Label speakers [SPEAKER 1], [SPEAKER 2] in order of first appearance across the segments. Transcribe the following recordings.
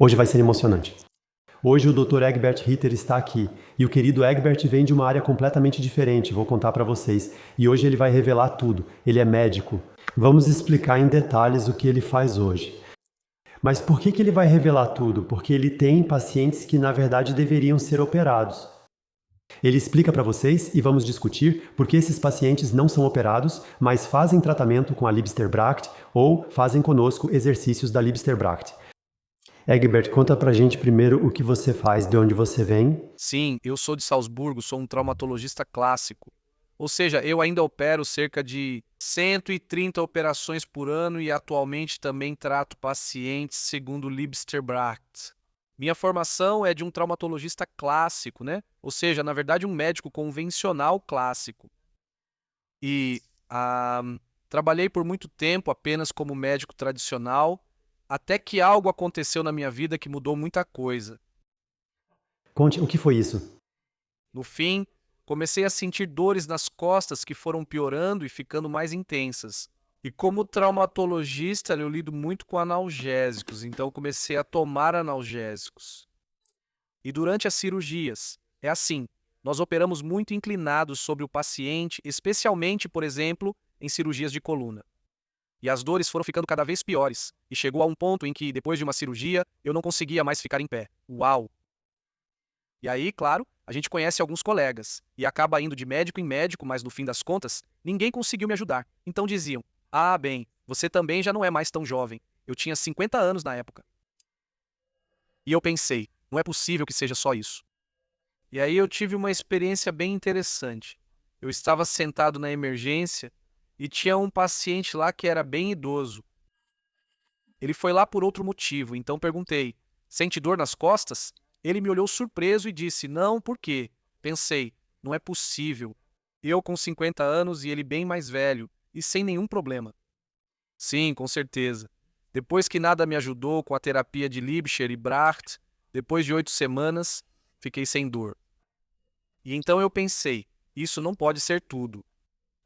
[SPEAKER 1] Hoje vai ser emocionante. Hoje o Dr. Egbert Ritter está aqui, e o querido Egbert vem de uma área completamente diferente, vou contar para vocês, e hoje ele vai revelar tudo. Ele é médico. Vamos explicar em detalhes o que ele faz hoje. Mas por que ele vai revelar tudo? Porque ele tem pacientes que na verdade deveriam ser operados. Ele explica para vocês e vamos discutir por que esses pacientes não são operados, mas fazem tratamento com a Liebster-Bracht ou fazem conosco exercícios da Liebster-Bracht. Egbert, conta pra gente primeiro o que você faz, de onde você vem.
[SPEAKER 2] Sim, eu sou de Salzburgo, sou um traumatologista clássico. Ou seja, eu ainda opero cerca de 130 operações por ano e atualmente também trato pacientes segundo Liebster-Bracht. Minha formação é de um traumatologista clássico, né? Ou seja, na verdade, um médico convencional clássico. E trabalhei por muito tempo apenas como médico tradicional, até que algo aconteceu na minha vida que mudou muita coisa.
[SPEAKER 1] Conte o que foi isso.
[SPEAKER 2] No fim, comecei a sentir dores nas costas que foram piorando e ficando mais intensas. E como traumatologista, eu lido muito com analgésicos, então comecei a tomar analgésicos. E durante as cirurgias, é assim, nós operamos muito inclinados sobre o paciente, especialmente, por exemplo, em cirurgias de coluna. E as dores foram ficando cada vez piores, e chegou a um ponto em que, depois de uma cirurgia, eu não conseguia mais ficar em pé. Uau! E aí, claro, a gente conhece alguns colegas e acaba indo de médico em médico, mas no fim das contas, ninguém conseguiu me ajudar. Então diziam: "Ah, bem, você também já não é mais tão jovem. Eu tinha 50 anos na época." E eu pensei: não é possível que seja só isso. E aí eu tive uma experiência bem interessante. Eu estava sentado na emergência e tinha um paciente lá que era bem idoso. Ele foi lá por outro motivo, então perguntei: "Sente dor nas costas?" Ele me olhou surpreso e disse: "Não, por quê?" Pensei: não é possível. Eu com 50 anos e ele bem mais velho, e sem nenhum problema. Sim, com certeza. Depois que nada me ajudou com a terapia de Liebscher e Bracht, depois de 8 semanas, fiquei sem dor. E então eu pensei: isso não pode ser tudo.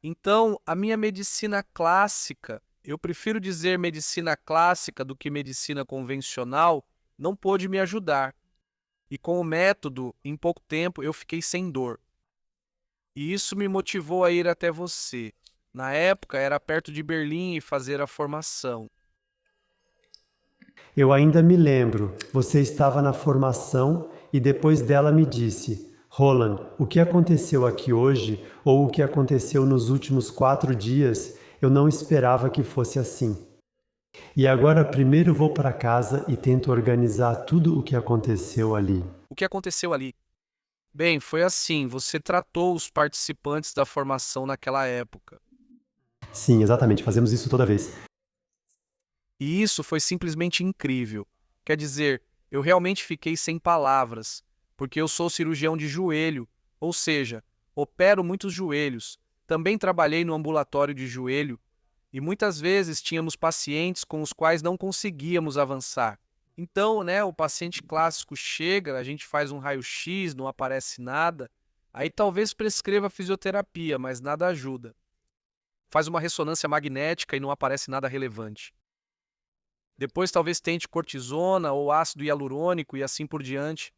[SPEAKER 2] Então, a minha medicina clássica, eu prefiro dizer medicina clássica do que medicina convencional, não pôde me ajudar. E com o método, em pouco tempo, eu fiquei sem dor. E isso me motivou a ir até você. Na época, era perto de Berlim e fazer a formação.
[SPEAKER 1] Eu ainda me lembro, você estava na formação e depois dela me disse: Roland, o que aconteceu aqui hoje ou o que aconteceu nos últimos 4 dias, eu não esperava que fosse assim. E agora primeiro vou para casa e tento organizar tudo o que aconteceu ali.
[SPEAKER 2] O que aconteceu ali? Bem, foi assim, você tratou os participantes da formação naquela época.
[SPEAKER 1] Sim, exatamente, fazemos isso toda vez.
[SPEAKER 2] E isso foi simplesmente incrível. Quer dizer, eu realmente fiquei sem palavras, porque eu sou cirurgião de joelho, ou seja, opero muitos joelhos. Também trabalhei no ambulatório de joelho e muitas vezes tínhamos pacientes com os quais não conseguíamos avançar. Então, né, o paciente clássico chega, a gente faz um raio-x, não aparece nada, aí talvez prescreva fisioterapia, mas nada ajuda. Faz uma ressonância magnética e não aparece nada relevante. Depois talvez tente cortisona ou ácido hialurônico e assim por diante.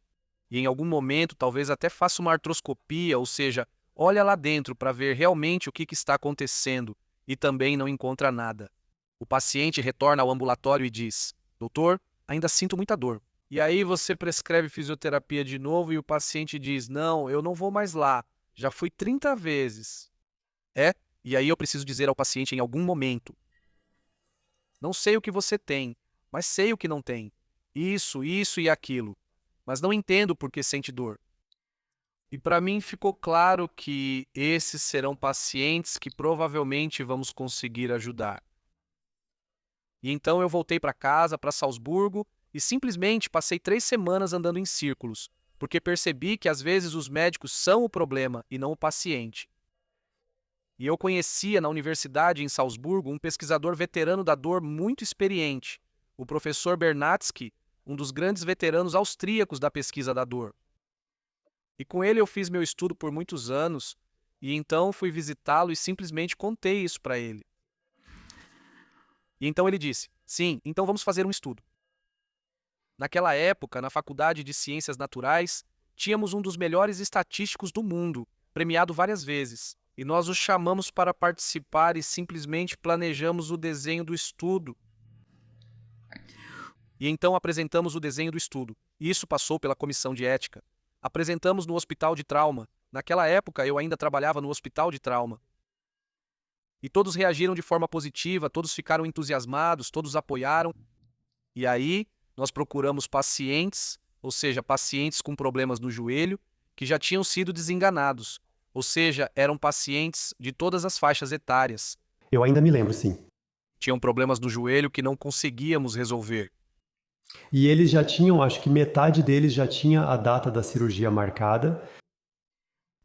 [SPEAKER 2] E em algum momento talvez até faça uma artroscopia, ou seja, olha lá dentro para ver realmente o que está acontecendo e também não encontra nada. O paciente retorna ao ambulatório e diz: "Doutor, ainda sinto muita dor." E aí você prescreve fisioterapia de novo e o paciente diz: "Não, eu não vou mais lá. Já fui 30 vezes." É? E aí eu preciso dizer ao paciente em algum momento: "Não sei o que você tem, mas sei o que não tem. Isso e aquilo. Mas não entendo por que sente dor." E para mim ficou claro que esses serão pacientes que provavelmente vamos conseguir ajudar. E então eu voltei para casa, para Salzburgo, e simplesmente passei 3 semanas andando em círculos, porque percebi que às vezes os médicos são o problema e não o paciente. E eu conhecia na universidade em Salzburgo um pesquisador veterano da dor muito experiente, o professor Bernatsky, um dos grandes veteranos austríacos da pesquisa da dor. E com ele eu fiz meu estudo por muitos anos, e então fui visitá-lo e simplesmente contei isso para ele. E então ele disse: "Sim, então vamos fazer um estudo." Naquela época, na Faculdade de Ciências Naturais, tínhamos um dos melhores estatísticos do mundo, premiado várias vezes, e nós o chamamos para participar e simplesmente planejamos o desenho do estudo. E então apresentamos o desenho do estudo, e isso passou pela comissão de ética. Apresentamos no hospital de trauma. Naquela época, eu ainda trabalhava no hospital de trauma. E todos reagiram de forma positiva, todos ficaram entusiasmados, todos apoiaram. E aí, nós procuramos pacientes, ou seja, pacientes com problemas no joelho, que já tinham sido desenganados, ou seja, eram pacientes de todas as faixas etárias.
[SPEAKER 1] Eu ainda me lembro, sim.
[SPEAKER 2] Tinham problemas no joelho que não conseguíamos resolver.
[SPEAKER 1] E eles já tinham, acho que metade deles já tinha a data da cirurgia marcada.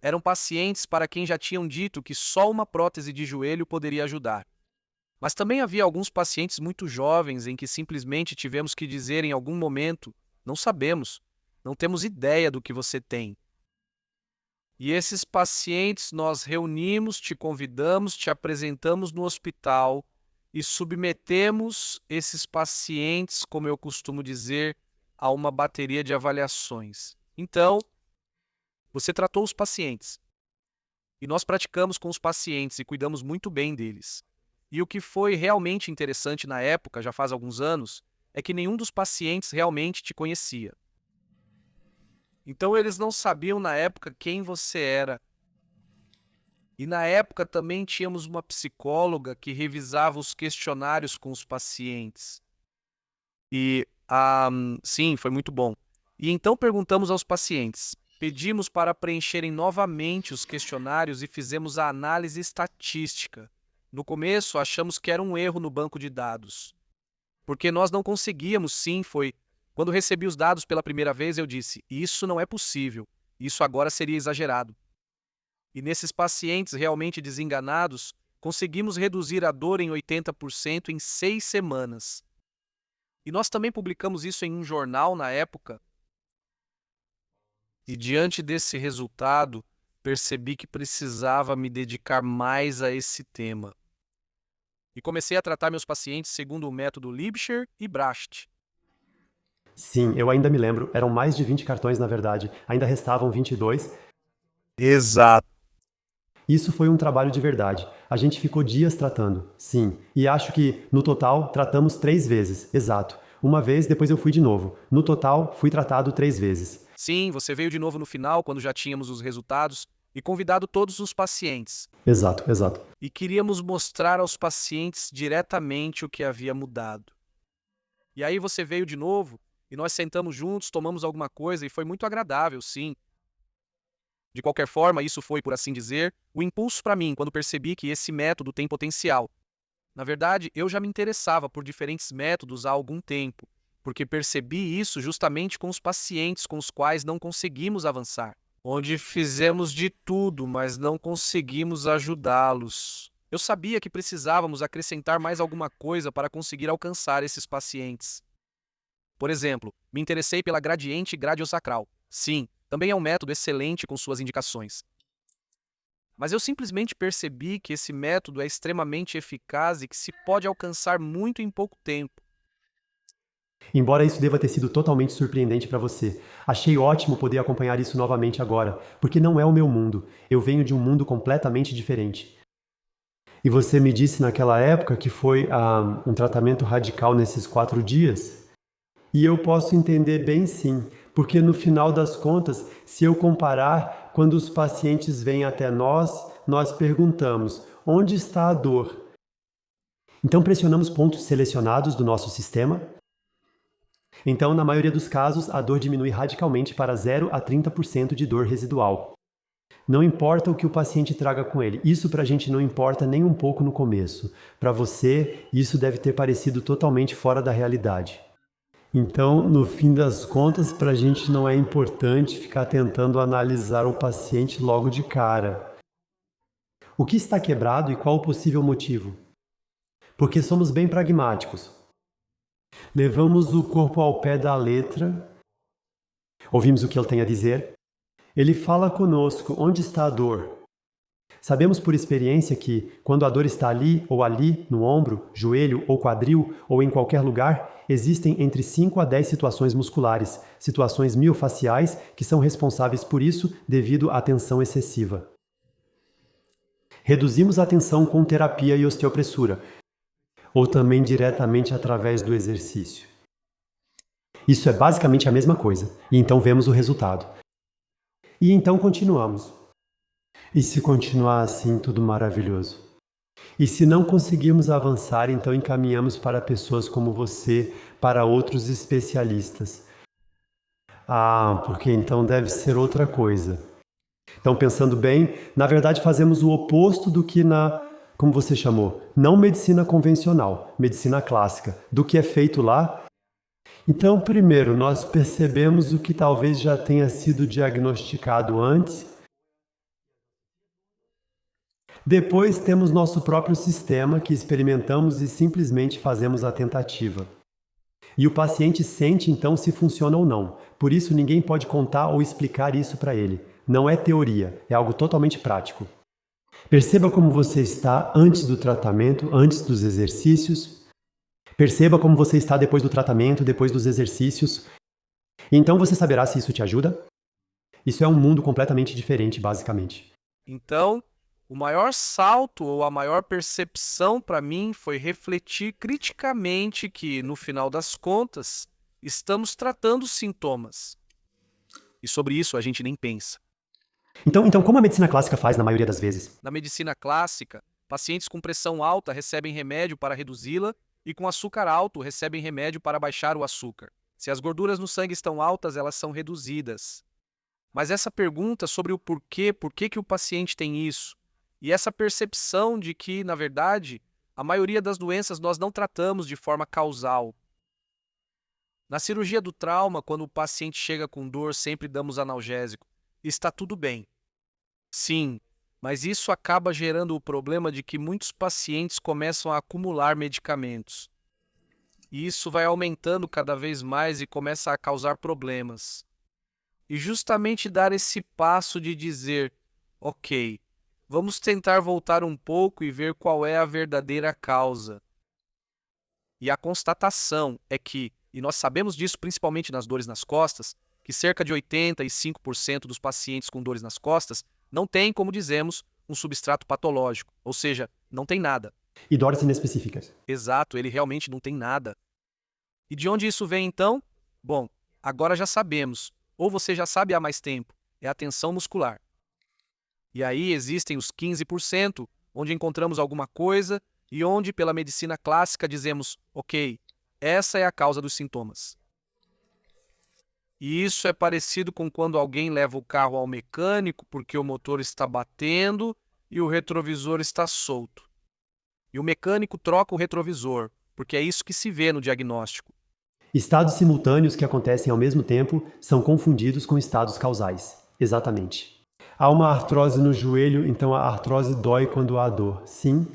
[SPEAKER 2] Eram pacientes para quem já tinham dito que só uma prótese de joelho poderia ajudar. Mas também havia alguns pacientes muito jovens em que simplesmente tivemos que dizer em algum momento: não sabemos, não temos ideia do que você tem. E esses pacientes nós reunimos, te convidamos, te apresentamos no hospital e submetemos esses pacientes, como eu costumo dizer, a uma bateria de avaliações. Então, você tratou os pacientes e nós praticamos com os pacientes e cuidamos muito bem deles. E o que foi realmente interessante na época, já faz alguns anos, é que nenhum dos pacientes realmente te conhecia. Então eles não sabiam na época quem você era. E na época também tínhamos uma psicóloga que revisava os questionários com os pacientes. E, sim, foi muito bom. E então perguntamos aos pacientes, pedimos para preencherem novamente os questionários e fizemos a análise estatística. No começo, achamos que era um erro no banco de dados. Porque nós não conseguíamos, Quando recebi os dados pela primeira vez, eu disse, isso não é possível, isso agora seria exagerado. E nesses pacientes realmente desenganados, conseguimos reduzir a dor em 80% em 6 semanas. E nós também publicamos isso em um jornal na época. E diante desse resultado, percebi que precisava me dedicar mais a esse tema. E comecei a tratar meus pacientes segundo o método Liebscher e Bracht.
[SPEAKER 1] Sim, eu ainda me lembro. Eram mais de 20 cartões, na verdade. Ainda restavam 22.
[SPEAKER 2] Exato.
[SPEAKER 1] Isso foi um trabalho de verdade. A gente ficou dias tratando, sim. E acho que, no total, tratamos 3 vezes. Exato. Uma vez, depois eu fui de novo. No total, fui tratado 3 vezes.
[SPEAKER 2] Sim, você veio de novo no final, quando já tínhamos os resultados, e convidado todos os pacientes.
[SPEAKER 1] Exato, exato.
[SPEAKER 2] E queríamos mostrar aos pacientes diretamente o que havia mudado. E aí você veio de novo, e nós sentamos juntos, tomamos alguma coisa, e foi muito agradável, sim. De qualquer forma, isso foi, por assim dizer, o impulso para mim, quando percebi que esse método tem potencial. Na verdade, eu já me interessava por diferentes métodos há algum tempo, porque percebi isso justamente com os pacientes com os quais não conseguimos avançar, onde fizemos de tudo, mas não conseguimos ajudá-los. Eu sabia que precisávamos acrescentar mais alguma coisa para conseguir alcançar esses pacientes. Por exemplo, me interessei pela gradiente gradiosacral. Sim, também é um método excelente com suas indicações. Mas eu simplesmente percebi que esse método é extremamente eficaz e que se pode alcançar muito em pouco tempo.
[SPEAKER 1] Embora isso deva ter sido totalmente surpreendente para você, achei ótimo poder acompanhar isso novamente agora, porque não é o meu mundo. Eu venho de um mundo completamente diferente. E você me disse naquela época que foi um tratamento radical nesses 4 dias? E eu posso entender bem sim, porque no final das contas, se eu comparar, quando os pacientes vêm até nós perguntamos, onde está a dor? Então pressionamos pontos selecionados do nosso sistema. Então, na maioria dos casos, a dor diminui radicalmente para 0 a 30% de dor residual. Não importa o que o paciente traga com ele, isso para a gente não importa nem um pouco no começo. Para você, isso deve ter parecido totalmente fora da realidade. Então, no fim das contas, para a gente não é importante ficar tentando analisar o paciente logo de cara. O que está quebrado e qual o possível motivo? Porque somos bem pragmáticos. Levamos o corpo ao pé da letra, ouvimos o que ele tem a dizer, ele fala conosco, onde está a dor? Sabemos por experiência que, quando a dor está ali, no ombro, joelho ou quadril ou em qualquer lugar, existem entre 5 a 10 situações musculares, situações miofaciais, que são responsáveis por isso devido à tensão excessiva. Reduzimos a tensão com terapia e osteopressura, ou também diretamente através do exercício. Isso é basicamente a mesma coisa, e então vemos o resultado. E então continuamos. E se continuar assim, tudo maravilhoso. E se não conseguirmos avançar, então encaminhamos para pessoas como você, para outros especialistas. Ah, porque então deve ser outra coisa. Então, pensando bem, na verdade fazemos o oposto do que como você chamou, não medicina convencional, medicina clássica, do que é feito lá. Então, primeiro, nós percebemos o que talvez já tenha sido diagnosticado antes. Depois temos nosso próprio sistema que experimentamos e simplesmente fazemos a tentativa. E o paciente sente então se funciona ou não. Por isso ninguém pode contar ou explicar isso para ele. Não é teoria, é algo totalmente prático. Perceba como você está antes do tratamento, antes dos exercícios. Perceba como você está depois do tratamento, depois dos exercícios. E então você saberá se isso te ajuda. Isso é um mundo completamente diferente, basicamente.
[SPEAKER 2] Então, o maior salto ou a maior percepção para mim foi refletir criticamente que, no final das contas, estamos tratando sintomas. E sobre isso a gente nem pensa.
[SPEAKER 1] Então como a medicina clássica faz na maioria das vezes?
[SPEAKER 2] Na medicina clássica, pacientes com pressão alta recebem remédio para reduzi-la e com açúcar alto recebem remédio para baixar o açúcar. Se as gorduras no sangue estão altas, elas são reduzidas. Mas essa pergunta sobre o por que que o paciente tem isso, e essa percepção de que, na verdade, a maioria das doenças nós não tratamos de forma causal. Na cirurgia do trauma, quando o paciente chega com dor, sempre damos analgésico. Está tudo bem. Sim, mas isso acaba gerando o problema de que muitos pacientes começam a acumular medicamentos. E isso vai aumentando cada vez mais e começa a causar problemas. E justamente dar esse passo de dizer, ok, vamos tentar voltar um pouco e ver qual é a verdadeira causa. E a constatação é que, e nós sabemos disso principalmente nas dores nas costas, que cerca de 85% dos pacientes com dores nas costas não têm, como dizemos, um substrato patológico, ou seja, não tem nada.
[SPEAKER 1] E dores inespecíficas.
[SPEAKER 2] Exato, ele realmente não tem nada. E de onde isso vem então? Bom, agora já sabemos, ou você já sabe há mais tempo, é a tensão muscular. E aí existem os 15%, onde encontramos alguma coisa e onde, pela medicina clássica, dizemos, ok, essa é a causa dos sintomas. E isso é parecido com quando alguém leva o carro ao mecânico porque o motor está batendo e o retrovisor está solto. E o mecânico troca o retrovisor, porque é isso que se vê no diagnóstico.
[SPEAKER 1] Estados simultâneos que acontecem ao mesmo tempo são confundidos com estados causais. Exatamente. Há uma artrose no joelho, então a artrose dói quando há dor. Sim.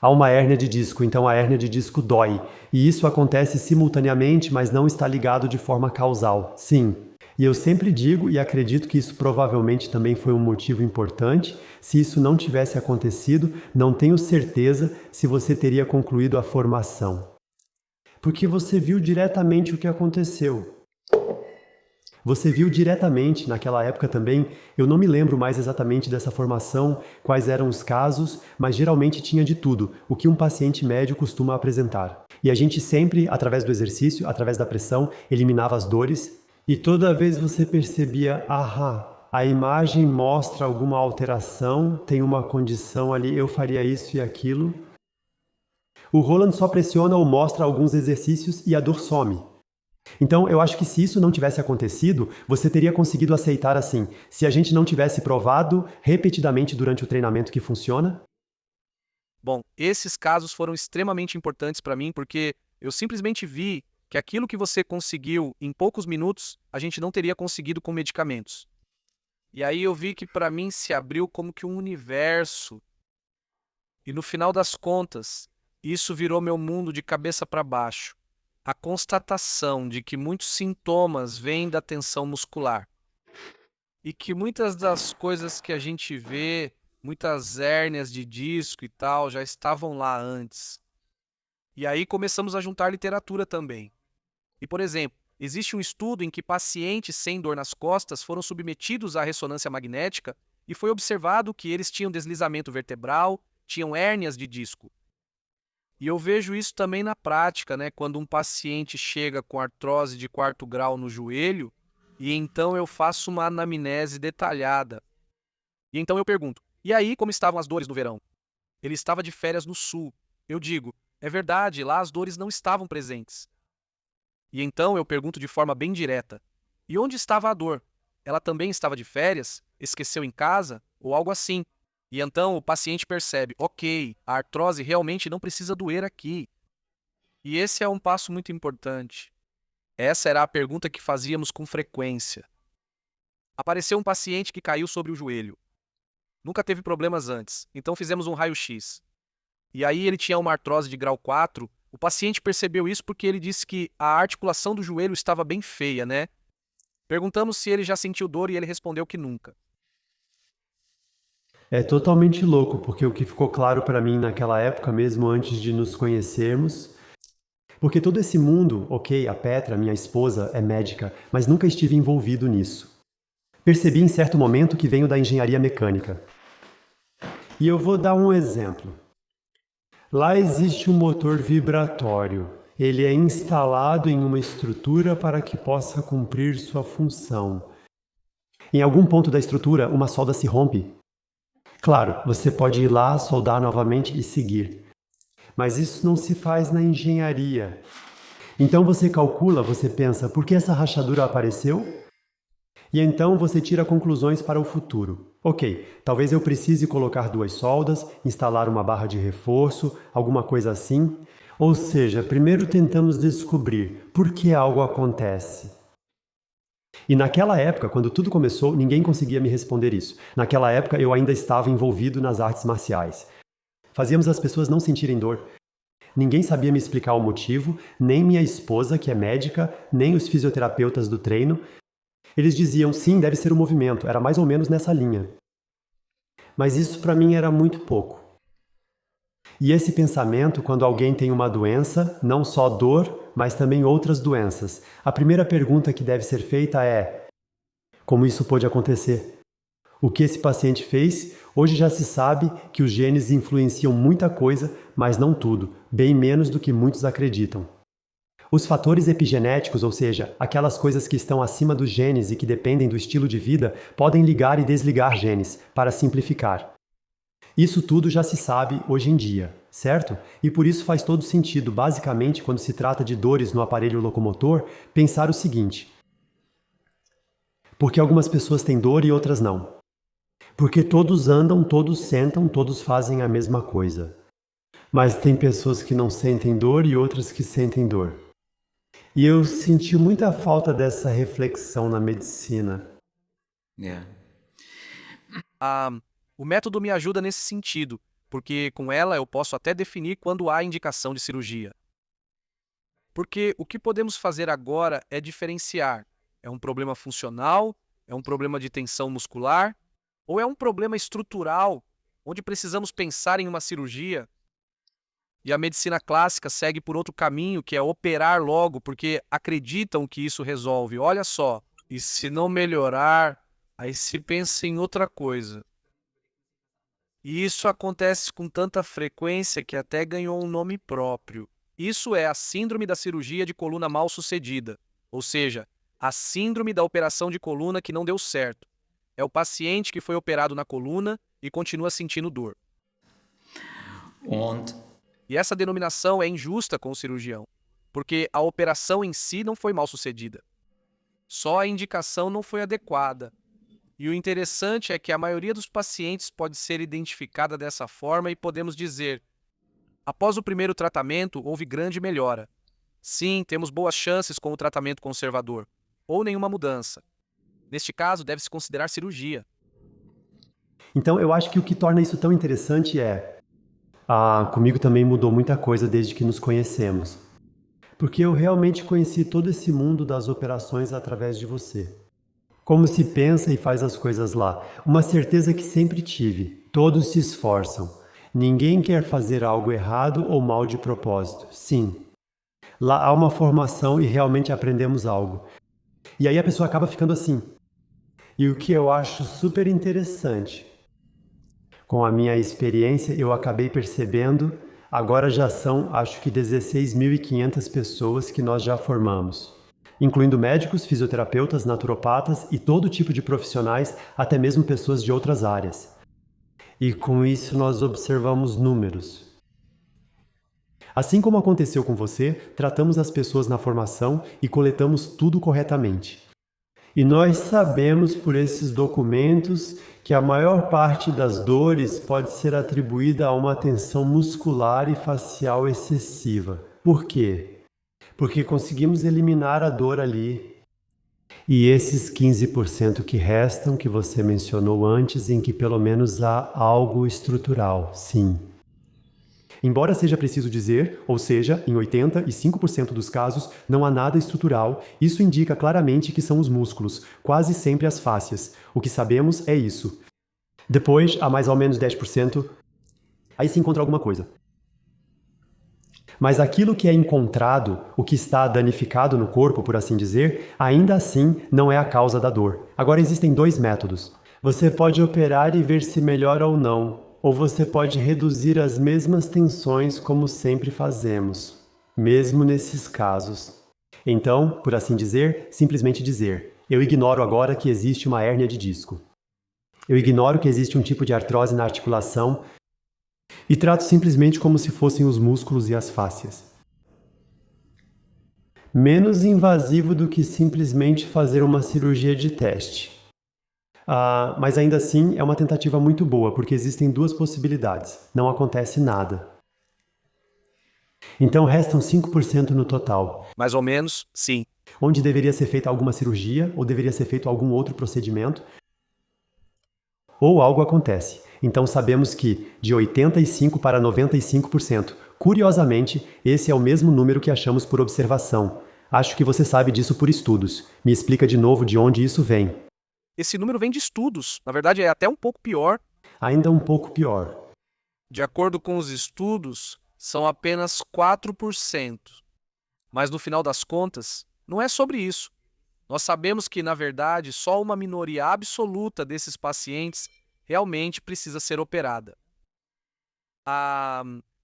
[SPEAKER 1] Há uma hérnia de disco, então a hérnia de disco dói. E isso acontece simultaneamente, mas não está ligado de forma causal. Sim. E eu sempre digo e acredito que isso provavelmente também foi um motivo importante. Se isso não tivesse acontecido, não tenho certeza se você teria concluído a formação. Porque você viu diretamente o que aconteceu. Você viu diretamente, naquela época também, eu não me lembro mais exatamente dessa formação, quais eram os casos, mas geralmente tinha de tudo, o que um paciente médio costuma apresentar. E a gente sempre, através do exercício, através da pressão, eliminava as dores, e toda vez você percebia, a imagem mostra alguma alteração, tem uma condição ali, eu faria isso e aquilo. O Roland só pressiona ou mostra alguns exercícios e a dor some. Então, eu acho que se isso não tivesse acontecido, você teria conseguido aceitar assim, se a gente não tivesse provado repetidamente durante o treinamento que funciona?
[SPEAKER 2] Bom, esses casos foram extremamente importantes para mim porque eu simplesmente vi que aquilo que você conseguiu em poucos minutos, a gente não teria conseguido com medicamentos. E aí eu vi que para mim se abriu como que um universo. E no final das contas, isso virou meu mundo de cabeça para baixo. A constatação de que muitos sintomas vêm da tensão muscular. E que muitas das coisas que a gente vê muitas hérnias de disco e tal já estavam lá antes. E aí começamos a juntar literatura também. E, por exemplo, existe um estudo em que pacientes sem dor nas costas foram submetidos à ressonância magnética e foi observado que eles tinham deslizamento vertebral, tinham hérnias de disco. E eu vejo isso também na prática, né? Quando um paciente chega com artrose de 4º grau no joelho, e então eu faço uma anamnese detalhada. E então eu pergunto, e aí como estavam as dores no verão? Ele estava de férias no sul. Eu digo, é verdade, lá as dores não estavam presentes. E então eu pergunto de forma bem direta, e onde estava a dor? Ela também estava de férias? Esqueceu em casa? Ou algo assim? E então o paciente percebe, ok, a artrose realmente não precisa doer aqui. E esse é um passo muito importante. Essa era a pergunta que fazíamos com frequência. Apareceu um paciente que caiu sobre o joelho. Nunca teve problemas antes, então fizemos um raio-x. E aí ele tinha uma artrose de grau 4, o paciente percebeu isso porque ele disse que a articulação do joelho estava bem feia, né? Perguntamos se ele já sentiu dor e ele respondeu que nunca.
[SPEAKER 1] É totalmente louco, porque o que ficou claro para mim naquela época, mesmo antes de nos conhecermos, porque todo esse mundo, ok, a Petra, minha esposa, é médica, mas nunca estive envolvido nisso. Percebi em certo momento que venho da engenharia mecânica. E eu vou dar um exemplo. Lá existe um motor vibratório. Ele é instalado em uma estrutura para que possa cumprir sua função. Em algum ponto da estrutura, uma solda se rompe. Claro, você pode ir lá, soldar novamente e seguir. Mas isso não se faz na engenharia. Então você calcula, você pensa, por que essa rachadura apareceu? E então você tira conclusões para o futuro. Ok, talvez eu precise colocar 2 soldas, instalar uma barra de reforço, alguma coisa assim. Ou seja, primeiro tentamos descobrir por que algo acontece. E naquela época, quando tudo começou, ninguém conseguia me responder isso. Naquela época eu ainda estava envolvido nas artes marciais. Fazíamos as pessoas não sentirem dor. Ninguém sabia me explicar o motivo, nem minha esposa, que é médica, nem os fisioterapeutas do treino. Eles diziam, sim, deve ser o movimento, era mais ou menos nessa linha. Mas isso para mim era muito pouco. E esse pensamento, quando alguém tem uma doença, não só dor, mas também outras doenças, a primeira pergunta que deve ser feita é: como isso pôde acontecer? O que esse paciente fez? Hoje já se sabe que os genes influenciam muita coisa, mas não tudo, bem menos do que muitos acreditam. Os fatores epigenéticos, ou seja, aquelas coisas que estão acima dos genes e que dependem do estilo de vida, podem ligar e desligar genes, para simplificar. Isso tudo já se sabe hoje em dia, certo? E por isso faz todo sentido, basicamente, quando se trata de dores no aparelho locomotor, pensar o seguinte: por que algumas pessoas têm dor e outras não? Porque todos andam, todos sentam, todos fazem a mesma coisa. Mas tem pessoas que não sentem dor e outras que sentem dor. E eu senti muita falta dessa reflexão na medicina.
[SPEAKER 3] Yeah.
[SPEAKER 2] O método me ajuda nesse sentido, porque com ela eu posso até definir quando há indicação de cirurgia. Porque o que podemos fazer agora é diferenciar: é um problema funcional, é um problema de tensão muscular, ou é um problema estrutural, onde precisamos pensar em uma cirurgia. E a medicina clássica segue por outro caminho, que é operar logo, porque acreditam que isso resolve. Olha só, e se não melhorar, aí se pensa em outra coisa. E isso acontece com tanta frequência que até ganhou um nome próprio. Isso é a síndrome da cirurgia de coluna mal sucedida, ou seja, a síndrome da operação de coluna que não deu certo. É o paciente que foi operado na coluna e continua sentindo dor. E essa denominação é injusta com o cirurgião, porque a operação em si não foi mal sucedida. Só a indicação não foi adequada. E o interessante é que a maioria dos pacientes pode ser identificada dessa forma e podemos dizer: após o primeiro tratamento, houve grande melhora. Sim, temos boas chances com o tratamento conservador, ou nenhuma mudança. Neste caso, deve-se considerar cirurgia.
[SPEAKER 1] Então eu acho que o que torna isso tão interessante é: comigo também mudou muita coisa desde que nos conhecemos. Porque eu realmente conheci todo esse mundo das operações através de você. Como se pensa e faz as coisas lá. Uma certeza que sempre tive. Todos se esforçam. Ninguém quer fazer algo errado ou mal de propósito. Sim. Lá há uma formação e realmente aprendemos algo. E aí a pessoa acaba ficando assim. E o que eu acho super interessante, com a minha experiência, eu acabei percebendo, agora já são, acho que 16.500 pessoas que nós já formamos, incluindo médicos, fisioterapeutas, naturopatas e todo tipo de profissionais, até mesmo pessoas de outras áreas. E com isso nós observamos números. Assim como aconteceu com você, tratamos as pessoas na formação e coletamos tudo corretamente. E nós sabemos por esses documentos que a maior parte das dores pode ser atribuída a uma tensão muscular e facial excessiva. Por quê? Porque conseguimos eliminar a dor ali. E esses 15% que restam, que você mencionou antes, em que pelo menos há algo estrutural, sim. Embora seja preciso dizer, ou seja, em 85% dos casos, não há nada estrutural, isso indica claramente que são os músculos, quase sempre as fáscias. O que sabemos é isso. Depois, há mais ou menos 10%, aí se encontra alguma coisa. Mas aquilo que é encontrado, o que está danificado no corpo, por assim dizer, ainda assim não é a causa da dor. Agora existem dois métodos. Você pode operar e ver se melhora ou não, ou você pode reduzir as mesmas tensões como sempre fazemos, mesmo nesses casos. Então, por assim dizer, simplesmente dizer: eu ignoro agora que existe uma hérnia de disco. Eu ignoro que existe um tipo de artrose na articulação e trato simplesmente como se fossem os músculos e as fáscias. Menos invasivo do que simplesmente fazer uma cirurgia de teste. Mas ainda assim é uma tentativa muito boa, porque existem duas possibilidades. Não acontece nada. Então restam 5% no total,
[SPEAKER 2] Mais ou menos, sim.
[SPEAKER 1] onde deveria ser feita alguma cirurgia ou deveria ser feito algum outro procedimento, ou algo acontece. Então sabemos que de 85% para 95%. Curiosamente, esse é o mesmo número que achamos por observação. Acho que você sabe disso por estudos. Me explica de novo de onde isso vem.
[SPEAKER 2] Esse número vem de estudos. Na verdade, é até um pouco pior.
[SPEAKER 1] Ainda um pouco pior.
[SPEAKER 2] De acordo com os estudos, são apenas 4%. Mas no final das contas, não é sobre isso. Nós sabemos que, na verdade, só uma minoria absoluta desses pacientes realmente precisa ser operada.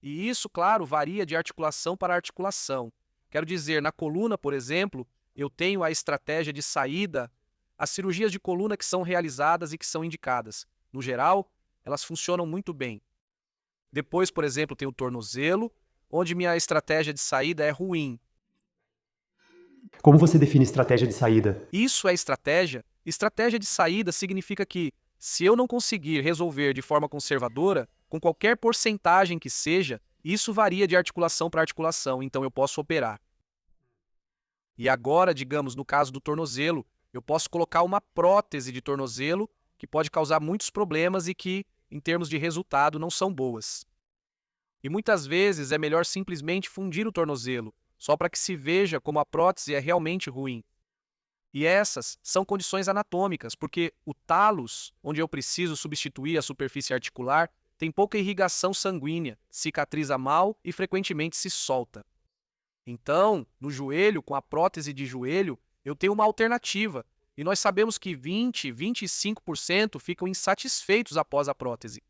[SPEAKER 2] E isso, claro, varia de articulação para articulação. Quero dizer, na coluna, por exemplo, eu tenho a estratégia de saída, as cirurgias de coluna que são realizadas e que são indicadas. No geral, elas funcionam muito bem. Depois, por exemplo, tem o tornozelo, onde minha estratégia de saída é ruim.
[SPEAKER 1] Como você define estratégia de saída?
[SPEAKER 2] Isso é estratégia? Estratégia de saída significa que, se eu não conseguir resolver de forma conservadora, com qualquer porcentagem que seja, isso varia de articulação para articulação, então eu posso operar. E agora, digamos, no caso do tornozelo, eu posso colocar uma prótese de tornozelo que pode causar muitos problemas e que, em termos de resultado, não são boas. E muitas vezes é melhor simplesmente fundir o tornozelo, só para que se veja como a prótese é realmente ruim. E essas são condições anatômicas, porque o talos, onde eu preciso substituir a superfície articular, tem pouca irrigação sanguínea, cicatriza mal e frequentemente se solta. Então, no joelho, com a prótese de joelho, eu tenho uma alternativa, e nós sabemos que 20, 25% ficam insatisfeitos após a prótese.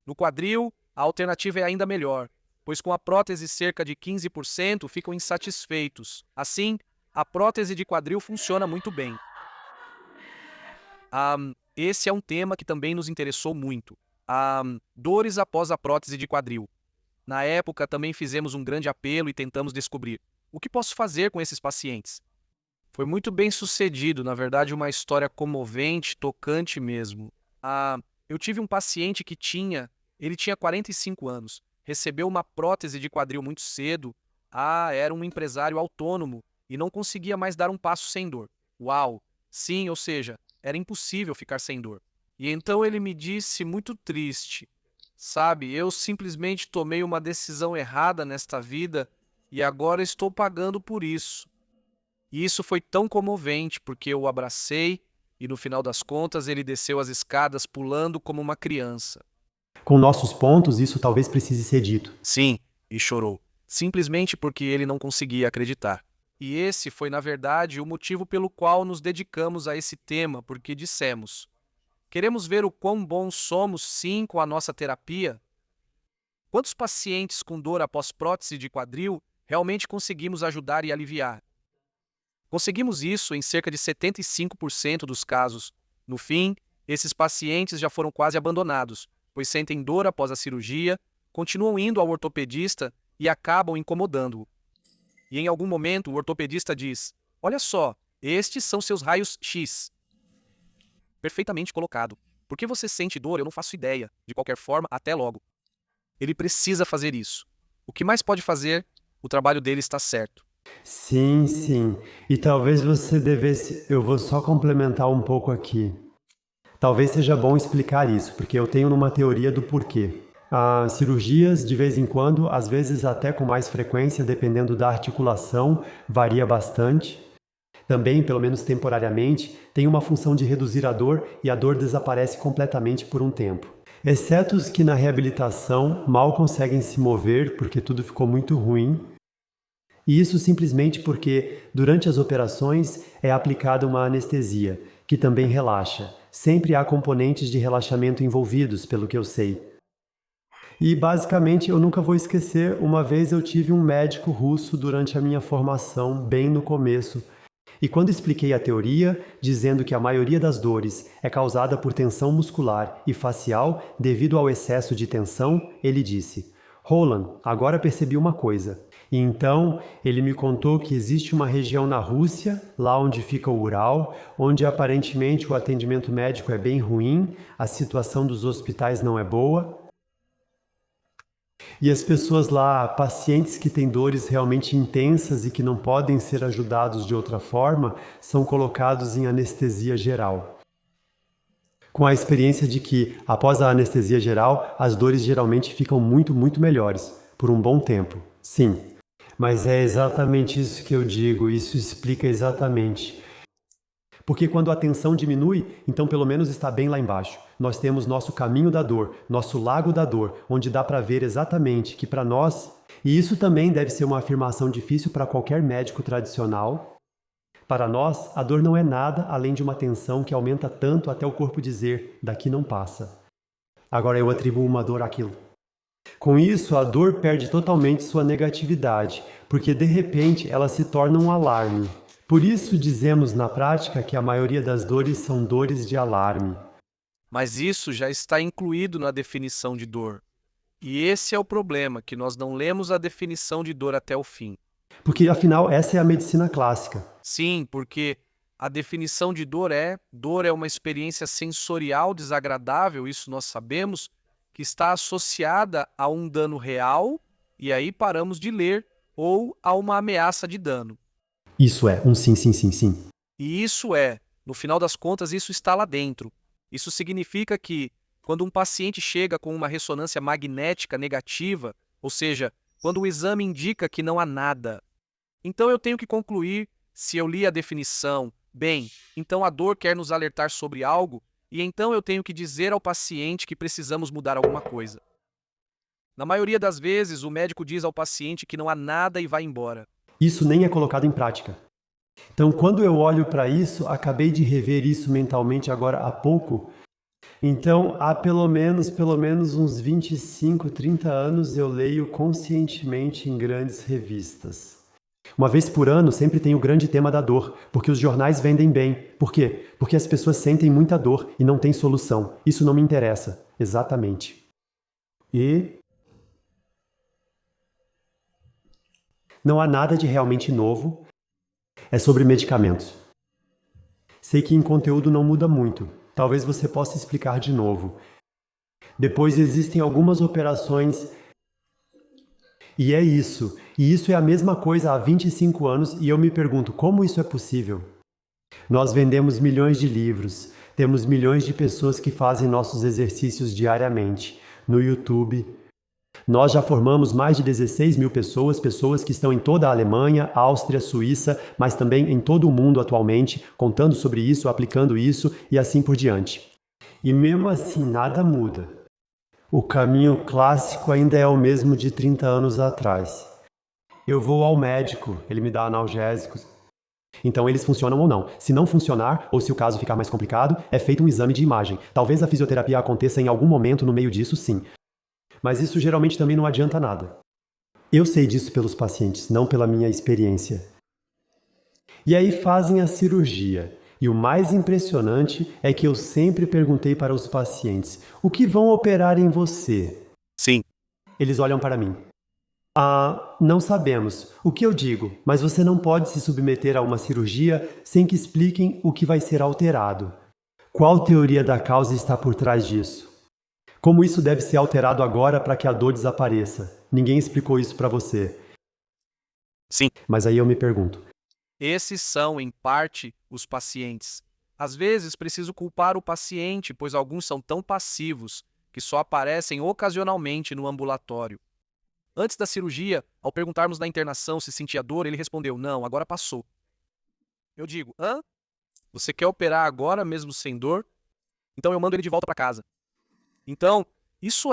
[SPEAKER 2] No quadril, a alternativa é ainda melhor, pois com a prótese cerca de 15% ficam insatisfeitos. Assim, a prótese de quadril funciona muito bem. Esse é um tema que também nos interessou muito. Dores após a prótese de quadril. Na época, também fizemos um grande apelo e tentamos descobrir o que posso fazer com esses pacientes. Foi muito bem sucedido, na verdade, uma história comovente, tocante mesmo. Eu tive um paciente que ele tinha 45 anos, recebeu uma prótese de quadril muito cedo, era um empresário autônomo e não conseguia mais dar um passo sem dor. Uau! Sim, ou seja, era impossível ficar sem dor. E então ele me disse muito triste: sabe, eu simplesmente tomei uma decisão errada nesta vida e agora estou pagando por isso. E isso foi tão comovente porque eu o abracei e no final das contas ele desceu as escadas pulando como uma criança.
[SPEAKER 1] Com nossos pontos, isso talvez precise ser dito.
[SPEAKER 2] Sim, e chorou, simplesmente porque ele não conseguia acreditar. E esse foi, na verdade, o motivo pelo qual nos dedicamos a esse tema, porque dissemos: queremos ver o quão bons somos sim com a nossa terapia? Quantos pacientes com dor após prótese de quadril realmente conseguimos ajudar e aliviar? Conseguimos isso em cerca de 75% dos casos. No fim, esses pacientes já foram quase abandonados, pois sentem dor após a cirurgia, continuam indo ao ortopedista e acabam incomodando-o. E em algum momento o ortopedista diz: olha só, estes são seus raios X. Perfeitamente colocado. Por que você sente dor? Eu não faço ideia. De qualquer forma, até logo. Ele precisa fazer isso. O que mais pode fazer? O trabalho dele está certo.
[SPEAKER 1] Sim, sim. E talvez você devesse. Eu vou só complementar um pouco aqui. Talvez seja bom explicar isso, porque eu tenho uma teoria do porquê. As cirurgias, de vez em quando, às vezes até com mais frequência, dependendo da articulação, varia bastante. Também, pelo menos temporariamente, tem uma função de reduzir a dor e a dor desaparece completamente por um tempo. Exceto os que na reabilitação mal conseguem se mover porque tudo ficou muito ruim. E isso simplesmente porque, durante as operações, é aplicada uma anestesia, que também relaxa. Sempre há componentes de relaxamento envolvidos, pelo que eu sei. E basicamente eu nunca vou esquecer, uma vez eu tive um médico russo durante a minha formação, bem no começo. E quando expliquei a teoria, dizendo que a maioria das dores é causada por tensão muscular e facial devido ao excesso de tensão, ele disse: Roland, agora percebi uma coisa. E então ele me contou que existe uma região na Rússia, lá onde fica o Ural, onde aparentemente o atendimento médico é bem ruim, a situação dos hospitais não é boa. E as pessoas lá, pacientes que têm dores realmente intensas e que não podem ser ajudados de outra forma, são colocados em anestesia geral. Com a experiência de que, após a anestesia geral, as dores geralmente ficam muito melhores, por um bom tempo. Sim, mas é exatamente isso que eu digo, isso explica exatamente. Porque quando a tensão diminui, então pelo menos está bem lá embaixo. Nós temos nosso caminho da dor, nosso lago da dor, onde dá para ver exatamente que para nós, e isso também deve ser uma afirmação difícil para qualquer médico tradicional, para nós a dor não é nada além de uma tensão que aumenta tanto até o corpo dizer, daqui não passa. Agora eu atribuo uma dor àquilo. Com isso, a dor perde totalmente sua negatividade, porque de repente ela se torna um alarme. Por isso dizemos na prática que a maioria das dores são dores de alarme.
[SPEAKER 2] Mas isso já está incluído na definição de dor. E esse é o problema, que nós não lemos a definição de dor até o fim.
[SPEAKER 1] Porque afinal essa é a medicina clássica.
[SPEAKER 2] Sim, porque a definição de dor é uma experiência sensorial desagradável, isso nós sabemos, que está associada a um dano real, e aí paramos de ler, ou a uma ameaça de dano.
[SPEAKER 1] Isso é um sim.
[SPEAKER 2] E isso no final das contas, isso está lá dentro. Isso significa que, quando um paciente chega com uma ressonância magnética negativa, ou seja, quando o exame indica que não há nada, então eu tenho que concluir, se eu li a definição, bem, então a dor quer nos alertar sobre algo, e então eu tenho que dizer ao paciente que precisamos mudar alguma coisa. Na maioria das vezes, o médico diz ao paciente que não há nada e vai embora.
[SPEAKER 1] Isso nem é colocado em prática. Então, quando eu olho para isso, acabei de rever isso mentalmente agora há pouco. Então, há pelo menos uns 25, 30 anos eu leio conscientemente em grandes revistas. Uma vez por ano sempre tem o grande tema da dor, porque os jornais vendem bem. Por quê? Porque as pessoas sentem muita dor e não tem solução. Isso não me interessa. Exatamente. E não há nada de realmente novo. É sobre medicamentos. Sei que em conteúdo não muda muito. Talvez você possa explicar de novo. Depois existem algumas operações. E é isso. E isso é a mesma coisa há 25 anos e eu me pergunto como isso é possível. Nós vendemos milhões de livros. Temos milhões de pessoas que fazem nossos exercícios diariamente. No YouTube. Nós já formamos mais de 16 mil pessoas, pessoas que estão em toda a Alemanha, Áustria, Suíça, mas também em todo o mundo atualmente, contando sobre isso, aplicando isso e assim por diante. E mesmo assim, nada muda. O caminho clássico ainda é o mesmo de 30 anos atrás. Eu vou ao médico, ele me dá analgésicos. Então eles funcionam ou não. Se não funcionar, ou se o caso ficar mais complicado, é feito um exame de imagem. Talvez a fisioterapia aconteça em algum momento no meio disso, sim. Mas isso geralmente também não adianta nada. Eu sei disso pelos pacientes, não pela minha experiência. E aí fazem a cirurgia. E o mais impressionante é que eu sempre perguntei para os pacientes: o que vão operar em você?
[SPEAKER 2] Sim.
[SPEAKER 1] Eles olham para mim. Não sabemos. O que eu digo? Mas você não pode se submeter a uma cirurgia sem que expliquem o que vai ser alterado. Qual teoria da causa está por trás disso? Como isso deve ser alterado agora para que a dor desapareça? Ninguém explicou isso para você.
[SPEAKER 2] Sim.
[SPEAKER 1] Mas aí eu me pergunto:
[SPEAKER 2] Esses são, em parte, os pacientes. Às vezes, preciso culpar o paciente, pois alguns são tão passivos que só aparecem ocasionalmente no ambulatório. Antes da cirurgia, ao perguntarmos na internação se sentia dor, ele respondeu: não, agora passou. Eu digo: hã? Você quer operar agora mesmo sem dor? Então eu mando ele de volta para casa. Então, isso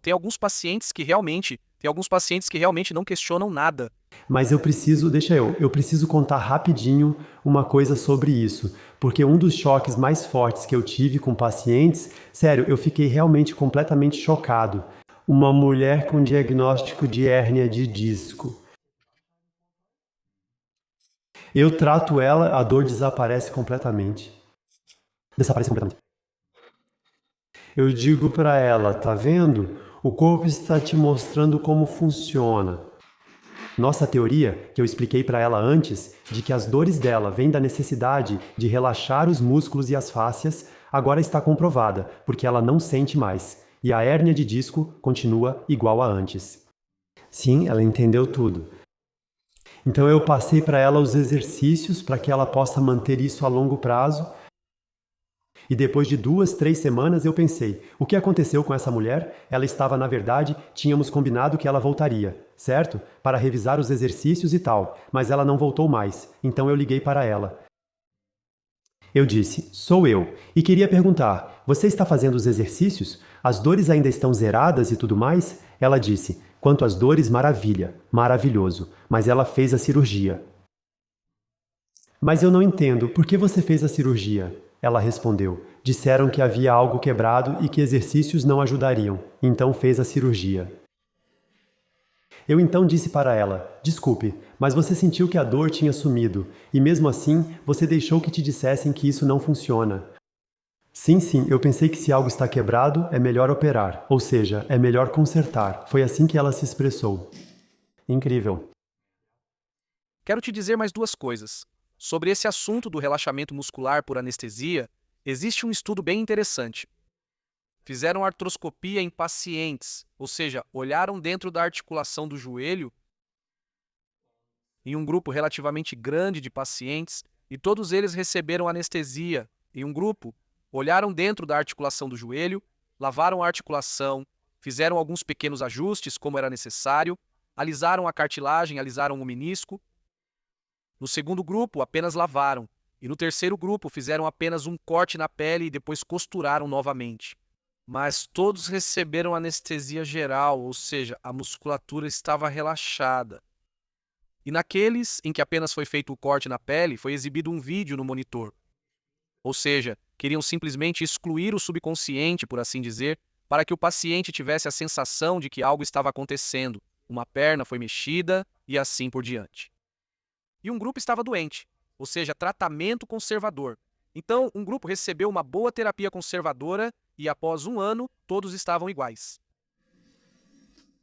[SPEAKER 2] tem alguns pacientes que realmente não questionam nada.
[SPEAKER 1] mas eu preciso contar rapidinho uma coisa sobre isso, porque um dos choques mais fortes que eu tive com pacientes, sério, eu fiquei realmente completamente chocado. Uma mulher com diagnóstico de hérnia de disco. Eu trato ela, a dor desaparece completamente. Eu digo para ela: tá vendo? O corpo está te mostrando como funciona. Nossa teoria, que eu expliquei para ela antes, de que as dores dela vêm da necessidade de relaxar os músculos e as fáscias, agora está comprovada, porque ela não sente mais. E a hérnia de disco continua igual a antes. Sim, ela entendeu tudo. Então eu passei para ela os exercícios para que ela possa manter isso a longo prazo. E depois de 2, 3 semanas eu pensei: o que aconteceu com essa mulher? Ela estava, na verdade, tínhamos combinado que ela voltaria, certo? Para revisar os exercícios e tal, mas ela não voltou mais. Então eu liguei para ela. Eu disse: sou eu. E queria perguntar: você está fazendo os exercícios? As dores ainda estão zeradas e tudo mais? Ela disse: quanto às dores, maravilha, maravilhoso. Mas ela fez a cirurgia. Mas eu não entendo, por que você fez a cirurgia? Ela respondeu: disseram que havia algo quebrado e que exercícios não ajudariam, então fez a cirurgia. Eu então disse para ela: desculpe, mas você sentiu que a dor tinha sumido, e mesmo assim você deixou que te dissessem que isso não funciona. Sim, eu pensei que se algo está quebrado, é melhor operar, ou seja, é melhor consertar. Foi assim que ela se expressou. Incrível.
[SPEAKER 2] Quero te dizer mais duas coisas. Sobre esse assunto do relaxamento muscular por anestesia, existe um estudo bem interessante. Fizeram artroscopia em pacientes, ou seja, olharam dentro da articulação do joelho em um grupo relativamente grande de pacientes e todos eles receberam anestesia. Em um grupo, olharam dentro da articulação do joelho, lavaram a articulação, fizeram alguns pequenos ajustes como era necessário, alisaram a cartilagem, alisaram o menisco. No segundo grupo, apenas lavaram. E no terceiro grupo, fizeram apenas um corte na pele e depois costuraram novamente. Mas todos receberam anestesia geral, ou seja, a musculatura estava relaxada. E naqueles em que apenas foi feito o corte na pele, foi exibido um vídeo no monitor. Ou seja, queriam simplesmente excluir o subconsciente, por assim dizer, para que o paciente tivesse a sensação de que algo estava acontecendo. Uma perna foi mexida e assim por diante. E um grupo estava doente, ou seja, tratamento conservador. Então, um grupo recebeu uma boa terapia conservadora e após 1 ano, todos estavam iguais.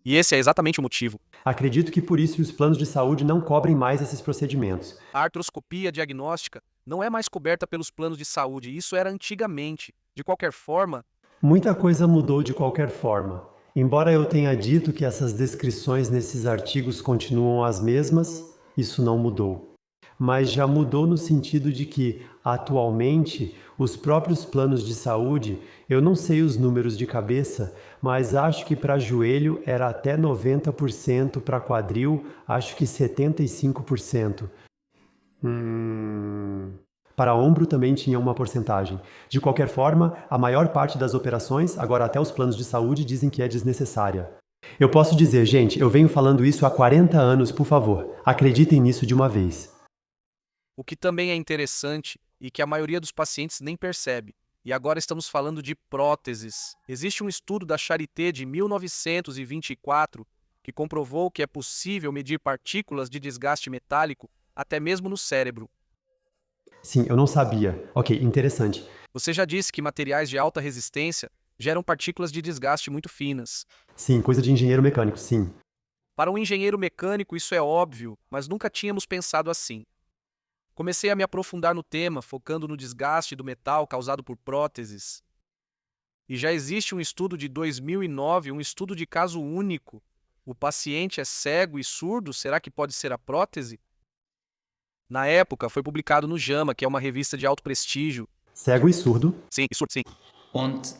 [SPEAKER 2] E esse é exatamente o motivo.
[SPEAKER 1] Acredito que por isso os planos de saúde não cobrem mais esses procedimentos.
[SPEAKER 2] A artroscopia diagnóstica não é mais coberta pelos planos de saúde, isso era antigamente. De qualquer forma,
[SPEAKER 1] Muita coisa mudou de qualquer forma. Embora eu tenha dito que essas descrições nesses artigos continuam as mesmas, isso não mudou. Mas já mudou no sentido de que atualmente, os próprios planos de saúde, eu não sei os números de cabeça, mas acho que para joelho era até 90%, para quadril, acho que 75%. Para ombro também tinha uma porcentagem. De qualquer forma, a maior parte das operações, agora até os planos de saúde, dizem que é desnecessária. Eu posso dizer, gente, eu venho falando isso há 40 anos, por favor, acreditem nisso de uma vez.
[SPEAKER 2] O que também é interessante e que a maioria dos pacientes nem percebe. E agora estamos falando de próteses. Existe um estudo da Charité de 1924 que comprovou que é possível medir partículas de desgaste metálico até mesmo no cérebro.
[SPEAKER 1] Sim, eu não sabia. Ok, interessante.
[SPEAKER 2] Você já disse que materiais de alta resistência geram partículas de desgaste muito finas.
[SPEAKER 1] Sim, coisa de engenheiro mecânico, sim.
[SPEAKER 2] Para um engenheiro mecânico isso é óbvio, mas nunca tínhamos pensado assim. Comecei a me aprofundar no tema, focando no desgaste do metal causado por próteses. E já existe um estudo de 2009, um estudo de caso único. O paciente é cego e surdo, será que pode ser a prótese? Na época, foi publicado no JAMA, que é uma revista de alto prestígio.
[SPEAKER 1] Cego e surdo.
[SPEAKER 2] Sim, surdo, sim.
[SPEAKER 3] Und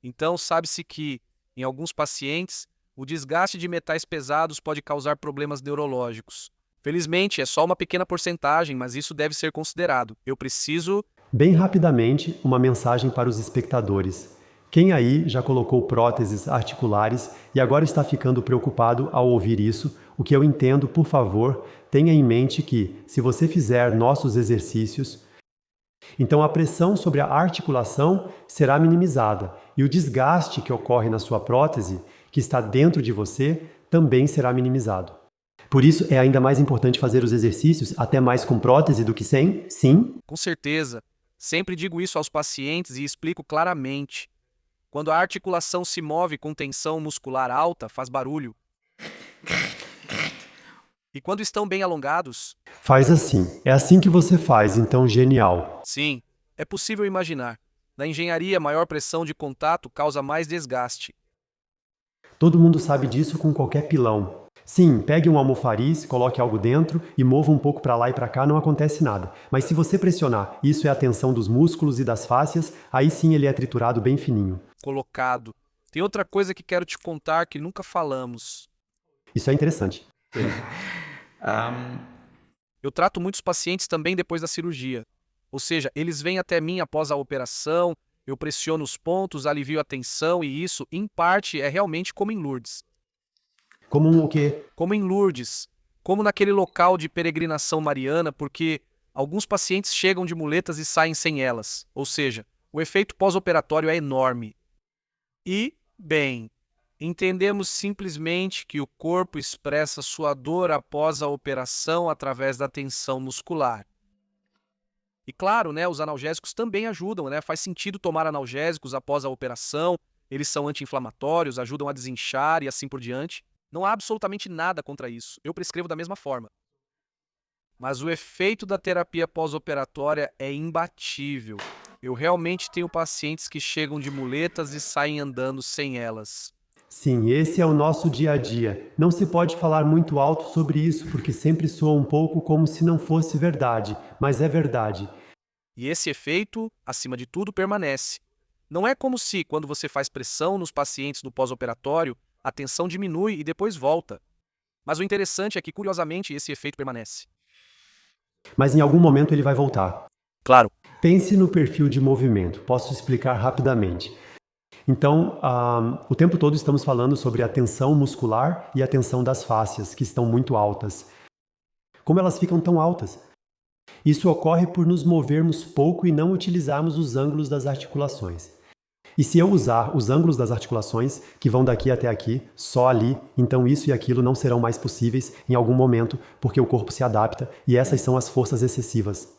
[SPEAKER 2] Então, sabe-se que, em alguns pacientes, o desgaste de metais pesados pode causar problemas neurológicos. Felizmente, é só uma pequena porcentagem, mas isso deve ser considerado. Eu preciso...
[SPEAKER 1] Bem rapidamente, uma mensagem para os espectadores. Quem aí já colocou próteses articulares e agora está ficando preocupado ao ouvir isso, o que eu entendo, por favor, tenha em mente que, se você fizer nossos exercícios, então a pressão sobre a articulação será minimizada e o desgaste que ocorre na sua prótese, que está dentro de você, também será minimizado. Por isso, é ainda mais importante fazer os exercícios, até mais com prótese do que sem? Sim?
[SPEAKER 2] Com certeza. Sempre digo isso aos pacientes e explico claramente. Quando a articulação se move com tensão muscular alta, faz barulho. E quando estão bem alongados,
[SPEAKER 1] Faz assim. É assim que você faz, então genial.
[SPEAKER 2] sim, é possível imaginar. Na engenharia, maior pressão de contato causa mais desgaste.
[SPEAKER 1] Todo mundo sabe disso com qualquer pilão. Sim, pegue um almofariz, coloque algo dentro e mova um pouco para lá e para cá, não acontece nada. Mas se você pressionar, isso é a tensão dos músculos e das fáscias, aí sim ele é triturado bem fininho.
[SPEAKER 2] Colocado. Tem outra coisa que quero te contar que nunca falamos.
[SPEAKER 1] Isso é interessante.
[SPEAKER 2] Eu trato muitos pacientes também depois da cirurgia. Ou seja, eles vêm até mim após a operação, eu pressiono os pontos, alivio a tensão e isso, em parte, é realmente como em Lourdes.
[SPEAKER 1] Como o quê?
[SPEAKER 2] Como em Lourdes, como naquele local de peregrinação mariana, porque alguns pacientes chegam de muletas e saem sem elas. Ou seja, o efeito pós-operatório é enorme. E, bem, entendemos simplesmente que o corpo expressa sua dor após a operação através da tensão muscular. E claro, os analgésicos também ajudam, Faz sentido tomar analgésicos após a operação, eles são anti-inflamatórios, ajudam a desinchar e assim por diante. Não há absolutamente nada contra isso, eu prescrevo da mesma forma. Mas o efeito da terapia pós-operatória é imbatível. Eu realmente tenho pacientes que chegam de muletas e saem andando sem elas.
[SPEAKER 1] Sim, esse é o nosso dia a dia. Não se pode falar muito alto sobre isso, porque sempre soa um pouco como se não fosse verdade, mas é verdade.
[SPEAKER 2] E esse efeito, acima de tudo, permanece. Não é como se, quando você faz pressão nos pacientes no pós-operatório, a tensão diminui e depois volta. Mas o interessante é que, curiosamente, esse efeito permanece.
[SPEAKER 1] Mas em algum momento ele vai voltar.
[SPEAKER 2] Claro.
[SPEAKER 1] Pense no perfil de movimento. Posso explicar rapidamente. Então, o tempo todo estamos falando sobre a tensão muscular e a tensão das fáscias, que estão muito altas. Como elas ficam tão altas? Isso ocorre por nos movermos pouco e não utilizarmos os ângulos das articulações. E se eu usar os ângulos das articulações, que vão daqui até aqui, só ali, então isso e aquilo não serão mais possíveis em algum momento, porque o corpo se adapta e essas são as forças excessivas.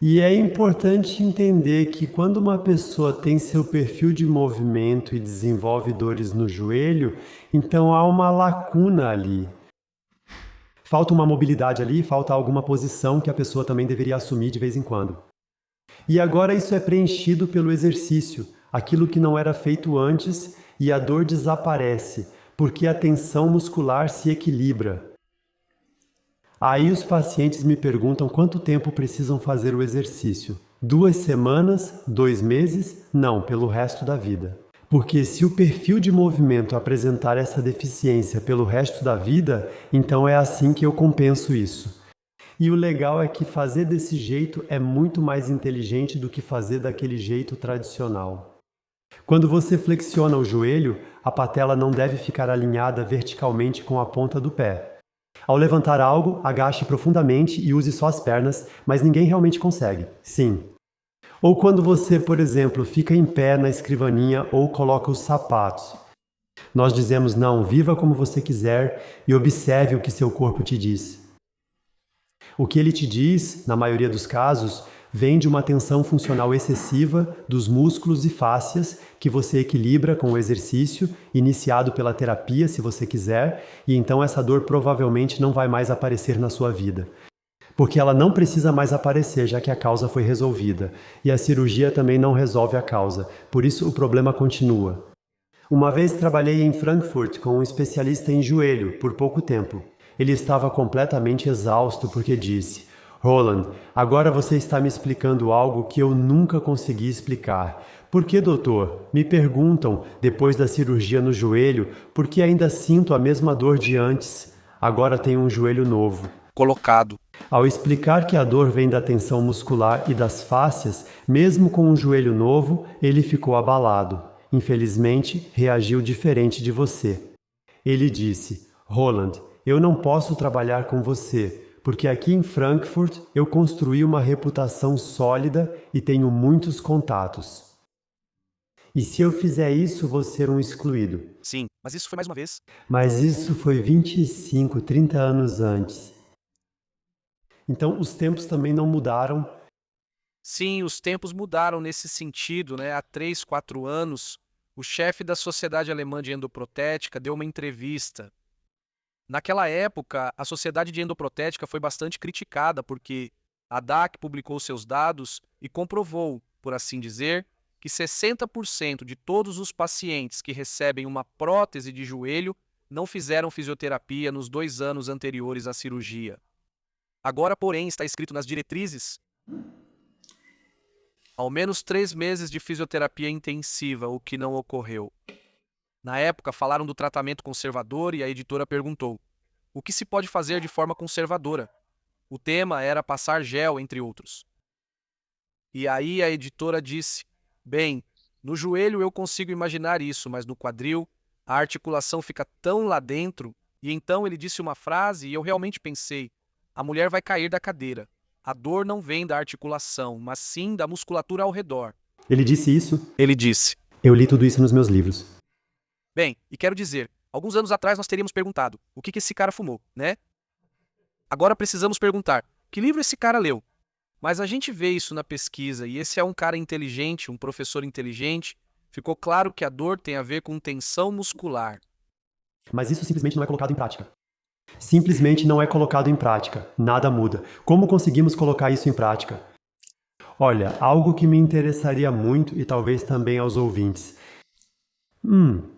[SPEAKER 1] E é importante entender que quando uma pessoa tem seu perfil de movimento e desenvolve dores no joelho, então há uma lacuna ali. Falta uma mobilidade ali, falta alguma posição que a pessoa também deveria assumir de vez em quando. E agora isso é preenchido pelo exercício, aquilo que não era feito antes, e a dor desaparece, porque a tensão muscular se equilibra. Aí os pacientes me perguntam quanto tempo precisam fazer o exercício. 2 semanas? 2 meses? Não, pelo resto da vida. Porque se o perfil de movimento apresentar essa deficiência pelo resto da vida, então é assim que eu compenso isso. E o legal é que fazer desse jeito é muito mais inteligente do que fazer daquele jeito tradicional. Quando você flexiona o joelho, a patela não deve ficar alinhada verticalmente com a ponta do pé. Ao levantar algo, agache profundamente e use só as pernas, mas ninguém realmente consegue. Sim. Ou quando você, por exemplo, fica em pé na escrivaninha ou coloca os sapatos. Nós dizemos não, viva como você quiser e observe o que seu corpo te diz. O que ele te diz, na maioria dos casos, vem de uma tensão funcional excessiva dos músculos e fáscias que você equilibra com o exercício, iniciado pela terapia, se você quiser, e então essa dor provavelmente não vai mais aparecer na sua vida. Porque ela não precisa mais aparecer, já que a causa foi resolvida. E a cirurgia também não resolve a causa, por isso o problema continua. Uma vez trabalhei em Frankfurt com um especialista em joelho, por pouco tempo. Ele estava completamente exausto porque disse: Roland, agora você está me explicando algo que eu nunca consegui explicar. Por que, doutor? Me perguntam, depois da cirurgia no joelho, por que ainda sinto a mesma dor de antes. Agora tenho um joelho novo.
[SPEAKER 2] Colocado.
[SPEAKER 1] Ao explicar que a dor vem da tensão muscular e das fáscias, mesmo com um joelho novo, ele ficou abalado. Infelizmente, reagiu diferente de você. Ele disse: Roland, eu não posso trabalhar com você, porque aqui em Frankfurt eu construí uma reputação sólida e tenho muitos contatos. E se eu fizer isso, vou ser um excluído.
[SPEAKER 2] Sim, mas isso foi mais uma vez.
[SPEAKER 1] Mas isso foi 25, 30 anos antes. Então, os tempos também não mudaram.
[SPEAKER 2] Sim, os tempos mudaram nesse sentido, né? Há 3, 4 anos, o chefe da Sociedade Alemã de Endoprotética deu uma entrevista. Naquela época, a Sociedade de Endoprotética foi bastante criticada porque a DAC publicou seus dados e comprovou, por assim dizer, que 60% de todos os pacientes que recebem uma prótese de joelho não fizeram fisioterapia nos 2 anos anteriores à cirurgia. Agora, porém, está escrito nas diretrizes ao menos 3 meses de fisioterapia intensiva, o que não ocorreu. Na época, falaram do tratamento conservador e a editora perguntou: o que se pode fazer de forma conservadora? O tema era passar gel, entre outros. E aí a editora disse: bem, no joelho eu consigo imaginar isso, mas no quadril a articulação fica tão lá dentro. E então ele disse uma frase e eu realmente pensei: a mulher vai cair da cadeira. A dor não vem da articulação, mas sim da musculatura ao redor.
[SPEAKER 1] Ele disse isso?
[SPEAKER 2] Ele disse.
[SPEAKER 1] Eu li tudo isso nos meus livros.
[SPEAKER 2] Bem, e quero dizer, alguns anos atrás nós teríamos perguntado, o que esse cara fumou, né? Agora precisamos perguntar, que livro esse cara leu? Mas a gente vê isso na pesquisa, e esse é um cara inteligente, um professor inteligente. Ficou claro que a dor tem a ver com tensão muscular.
[SPEAKER 1] Mas isso simplesmente não é colocado em prática. Simplesmente não é colocado em prática. Nada muda. Como conseguimos colocar isso em prática? Olha, algo que me interessaria muito e talvez também aos ouvintes.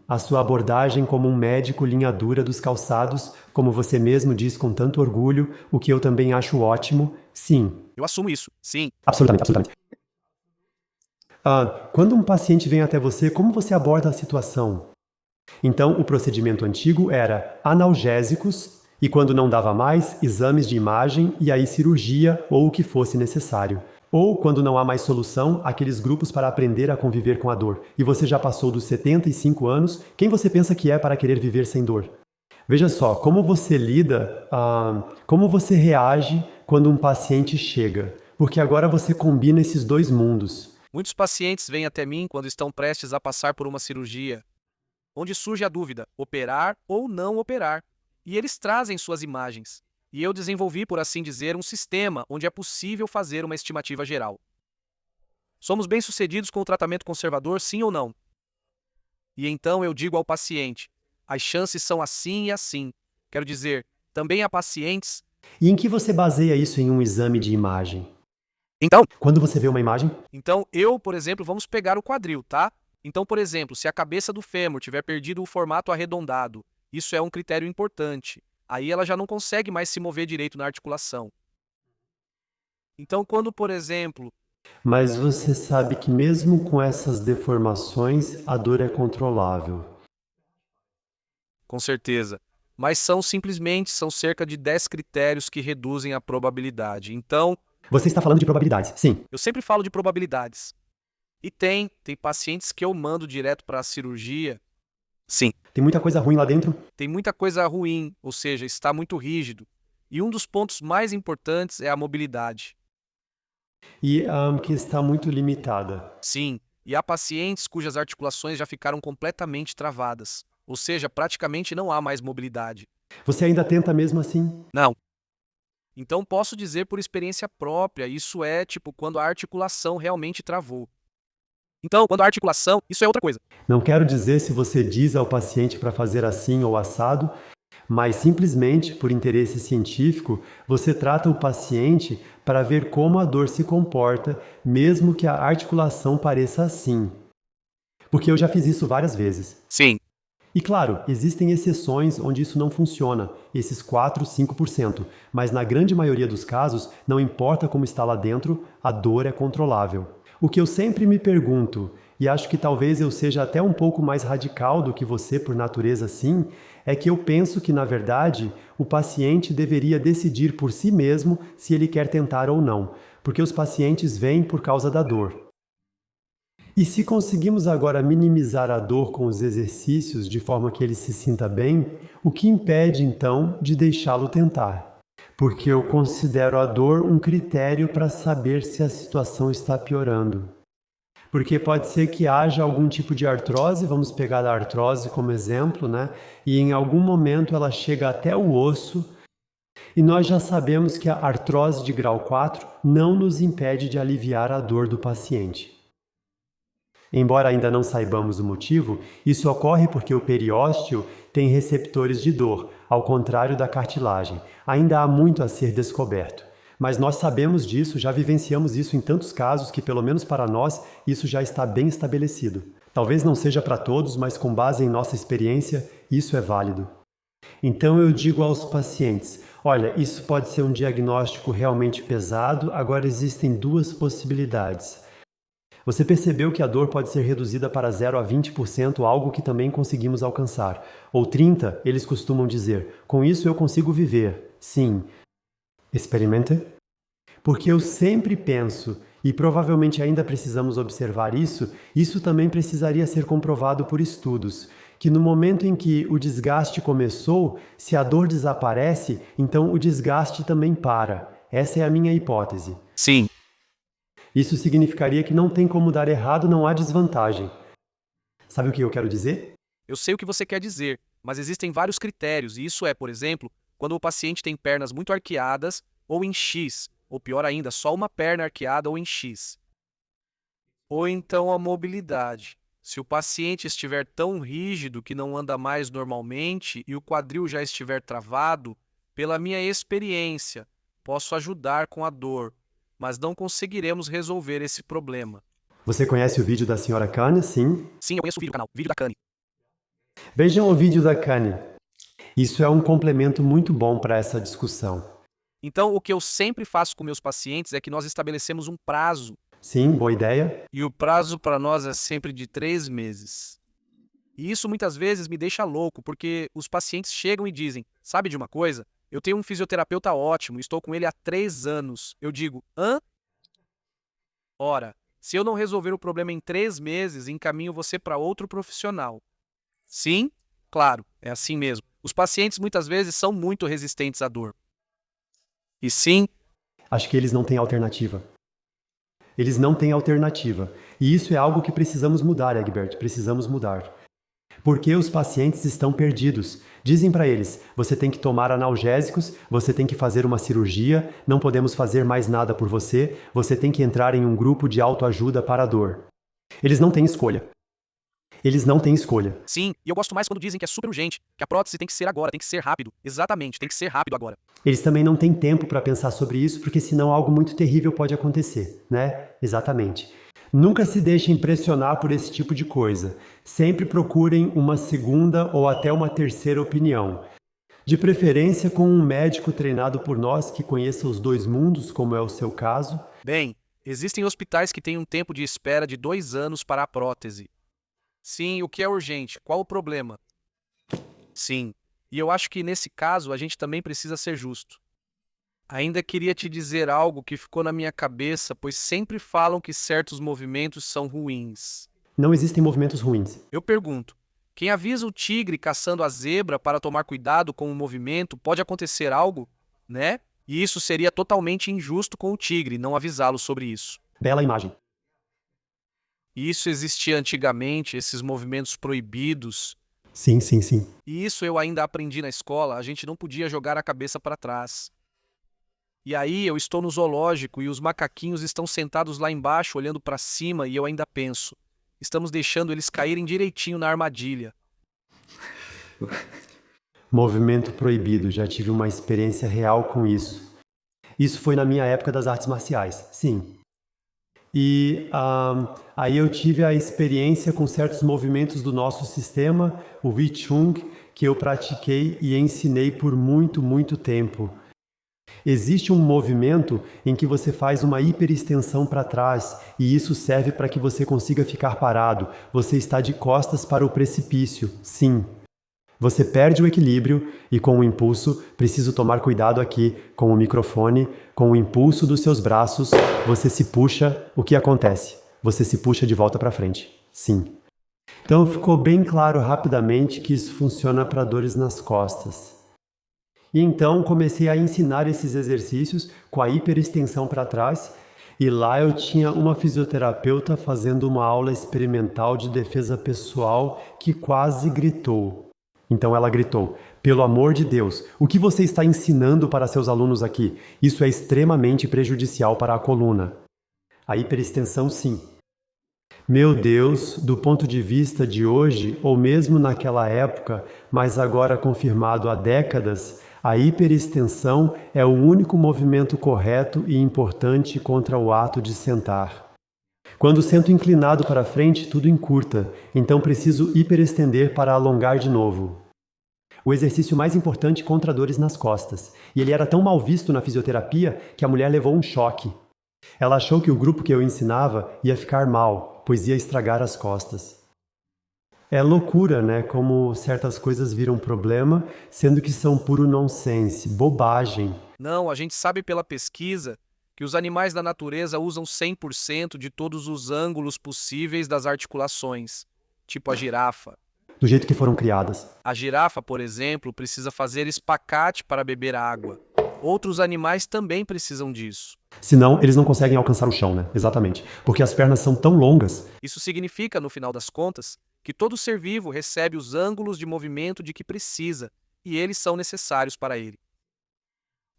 [SPEAKER 1] A sua abordagem como um médico linha dura dos calçados, como você mesmo diz com tanto orgulho, o que eu também acho ótimo, sim.
[SPEAKER 2] Eu assumo isso, sim.
[SPEAKER 1] Absolutamente, absolutamente. Quando um paciente vem até você, como você aborda a situação? Então, o procedimento antigo era analgésicos e, quando não dava mais, exames de imagem e aí cirurgia ou o que fosse necessário. Ou, quando não há mais solução, aqueles grupos para aprender a conviver com a dor. E você já passou dos 75 anos, quem você pensa que é para querer viver sem dor? Veja só, como você lida, como você reage quando um paciente chega. Porque agora você combina esses dois mundos.
[SPEAKER 2] Muitos pacientes vêm até mim quando estão prestes a passar por uma cirurgia, onde surge a dúvida, operar ou não operar. E eles trazem suas imagens. E eu desenvolvi, por assim dizer, um sistema onde é possível fazer uma estimativa geral. Somos bem-sucedidos com o tratamento conservador, sim ou não? E então eu digo ao paciente, as chances são assim e assim. Quero dizer, também há pacientes...
[SPEAKER 1] E em que você baseia isso em um exame de imagem?
[SPEAKER 2] Então,
[SPEAKER 1] Quando você vê uma imagem?
[SPEAKER 2] eu, por exemplo, vamos pegar o quadril, tá? Então, por exemplo, se a cabeça do fêmur tiver perdido o formato arredondado, isso é um critério importante. Aí ela já não consegue mais se mover direito na articulação. Então, quando, por exemplo,
[SPEAKER 1] Mas você sabe que mesmo com essas deformações, a dor é controlável.
[SPEAKER 2] com certeza, mas são cerca de 10 critérios que reduzem a probabilidade. Então,
[SPEAKER 1] Você está falando de probabilidades, sim.
[SPEAKER 2] eu sempre falo de probabilidades. E tem pacientes que eu mando direto para a cirurgia. Sim,
[SPEAKER 1] Tem muita coisa ruim lá dentro?
[SPEAKER 2] tem muita coisa ruim, ou seja, está muito rígido. E um dos pontos mais importantes é a mobilidade.
[SPEAKER 1] E que está muito limitada.
[SPEAKER 2] Sim, e há pacientes cujas articulações já ficaram completamente travadas, ou seja, praticamente não há mais mobilidade.
[SPEAKER 1] Você ainda tenta mesmo assim?
[SPEAKER 2] Não. Então posso dizer por experiência própria, isso é tipo quando a articulação realmente travou. Então, quando a articulação, isso é outra coisa.
[SPEAKER 1] Não quero dizer se você diz ao paciente para fazer assim ou assado, mas simplesmente por interesse científico, você trata o paciente para ver como a dor se comporta, mesmo que a articulação pareça assim. Porque eu já fiz isso várias vezes.
[SPEAKER 2] Sim,
[SPEAKER 1] E claro, existem exceções onde isso não funciona, esses 4, 5%, mas na grande maioria dos casos, não importa como está lá dentro, a dor é controlável. O que eu sempre me pergunto, e acho que talvez eu seja até um pouco mais radical do que você por natureza sim, é que eu penso que, na verdade, o paciente deveria decidir por si mesmo se ele quer tentar ou não, porque os pacientes vêm por causa da dor. E se conseguimos agora minimizar a dor com os exercícios de forma que ele se sinta bem, o que impede então de deixá-lo tentar? Porque eu considero a dor um critério para saber se a situação está piorando. Porque pode ser que haja algum tipo de artrose, vamos pegar a artrose como exemplo, né? E em algum momento ela chega até o osso, e nós já sabemos que a artrose de grau 4 não nos impede de aliviar a dor do paciente. Embora ainda não saibamos o motivo, isso ocorre porque o periósteo tem receptores de dor, ao contrário da cartilagem. Ainda há muito a ser descoberto. Mas nós sabemos disso, já vivenciamos isso em tantos casos que, pelo menos para nós, isso já está bem estabelecido. Talvez não seja para todos, mas com base em nossa experiência, isso é válido. Então eu digo aos pacientes: olha, isso pode ser um diagnóstico realmente pesado, agora existem duas possibilidades. Você percebeu que a dor pode ser reduzida para 0 a 20%, algo que também conseguimos alcançar. Ou 30%, eles costumam dizer. Com isso eu consigo viver. Sim. Experimente. Porque eu sempre penso, e provavelmente ainda precisamos observar isso também precisaria ser comprovado por estudos, que no momento em que o desgaste começou, se a dor desaparece, então o desgaste também para. Essa é a minha hipótese.
[SPEAKER 2] sim.
[SPEAKER 1] Isso significaria que não tem como dar errado, não há desvantagem. Sabe o que eu quero dizer?
[SPEAKER 2] Eu sei o que você quer dizer, mas existem vários critérios, e isso é, por exemplo, quando o paciente tem pernas muito arqueadas ou em X, ou pior ainda, só uma perna arqueada ou em X. Ou então a mobilidade. Se o paciente estiver tão rígido que não anda mais normalmente e o quadril já estiver travado, pela minha experiência, posso ajudar com a dor, mas não conseguiremos resolver esse problema.
[SPEAKER 1] Você conhece o vídeo da senhora Kane? Sim.
[SPEAKER 2] Sim, eu conheço o vídeo do canal, vídeo da Kane.
[SPEAKER 1] Vejam o vídeo da Kane. Isso é um complemento muito bom para essa discussão.
[SPEAKER 2] Então, o que eu sempre faço com meus pacientes é que nós estabelecemos um prazo.
[SPEAKER 1] Sim, boa ideia.
[SPEAKER 2] E o prazo para nós é sempre de 3 meses. E isso muitas vezes me deixa louco, porque os pacientes chegam e dizem: sabe de uma coisa? Eu tenho um fisioterapeuta ótimo, estou com ele há 3 anos. Eu digo: hã? Ora, se eu não resolver o problema em 3 meses, encaminho você para outro profissional. Sim, claro, é assim mesmo. Os pacientes muitas vezes são muito resistentes à dor. E sim,
[SPEAKER 1] Acho que eles não têm alternativa. Eles não têm alternativa. E isso é algo que precisamos mudar, Egbert. Precisamos mudar. Porque os pacientes estão perdidos. Dizem para eles: você tem que tomar analgésicos, você tem que fazer uma cirurgia, não podemos fazer mais nada por você, você tem que entrar em um grupo de autoajuda para a dor. Eles não têm escolha. Eles não têm escolha.
[SPEAKER 2] sim, e eu gosto mais quando dizem que é super urgente, que a prótese tem que ser agora, tem que ser rápido. Exatamente, tem que ser rápido agora.
[SPEAKER 1] Eles também não têm tempo para pensar sobre isso, porque senão algo muito terrível pode acontecer, né? Exatamente. Nunca se deixem impressionar por esse tipo de coisa. Sempre procurem uma segunda ou até uma terceira opinião. De preferência com um médico treinado por nós que conheça os dois mundos, como é o seu caso.
[SPEAKER 2] Bem, existem hospitais que têm um tempo de espera de 2 anos para a prótese. Sim, o que é urgente? Qual o problema? Sim, e eu acho que nesse caso a gente também precisa ser justo. Ainda queria te dizer algo que ficou na minha cabeça, pois sempre falam que certos movimentos são ruins.
[SPEAKER 1] Não existem movimentos ruins.
[SPEAKER 2] Eu pergunto, quem avisa o tigre caçando a zebra para tomar cuidado com o movimento, pode acontecer algo, né? E isso seria totalmente injusto com o tigre, não avisá-lo sobre isso.
[SPEAKER 1] Bela imagem.
[SPEAKER 2] E isso existia antigamente, esses movimentos proibidos.
[SPEAKER 1] Sim, sim, sim.
[SPEAKER 2] E isso eu ainda aprendi na escola, a gente não podia jogar a cabeça para trás. E aí eu estou no zoológico e os macaquinhos estão sentados lá embaixo olhando para cima e eu ainda penso, estamos deixando eles caírem direitinho na armadilha.
[SPEAKER 1] Movimento proibido, já tive uma experiência real com isso. Isso foi na minha época das artes marciais, sim. E aí eu tive a experiência com certos movimentos do nosso sistema, o Wing Chun, que eu pratiquei e ensinei por muito, muito tempo. Existe um movimento em que você faz uma hiperextensão para trás e isso serve para que você consiga ficar parado. Você está de costas para o precipício, sim. Você perde o equilíbrio e com o impulso, preciso tomar cuidado aqui com o microfone, com o impulso dos seus braços, você se puxa, o que acontece? Você se puxa de volta para frente, sim. Então ficou bem claro rapidamente que isso funciona para dores nas costas. E então comecei a ensinar esses exercícios com a hiperextensão para trás e lá eu tinha uma fisioterapeuta fazendo uma aula experimental de defesa pessoal que quase gritou. Então ela gritou, pelo amor de Deus, o que você está ensinando para seus alunos aqui? Isso é extremamente prejudicial para a coluna. A hiperextensão, sim. Meu Deus, do ponto de vista de hoje, ou mesmo naquela época, mas agora confirmado há décadas, a hiperextensão é o único movimento correto e importante contra o ato de sentar. Quando sento inclinado para frente, tudo encurta, então preciso hiperestender para alongar de novo. O exercício mais importante contra dores nas costas. E ele era tão mal visto na fisioterapia que a mulher levou um choque. Ela achou que o grupo que eu ensinava ia ficar mal, pois ia estragar as costas. É loucura, né? Como certas coisas viram problema, sendo que são puro nonsense, bobagem.
[SPEAKER 2] Não, a gente sabe pela pesquisa que os animais da natureza usam 100% de todos os ângulos possíveis das articulações, tipo a girafa.
[SPEAKER 1] Do jeito que foram criadas.
[SPEAKER 2] A girafa, por exemplo, precisa fazer espacate para beber água. Outros animais também precisam disso.
[SPEAKER 1] Senão, eles não conseguem alcançar o chão, né? Exatamente. Porque as pernas são tão longas.
[SPEAKER 2] Isso significa, no final das contas, que todo ser vivo recebe os ângulos de movimento de que precisa, e eles são necessários para ele.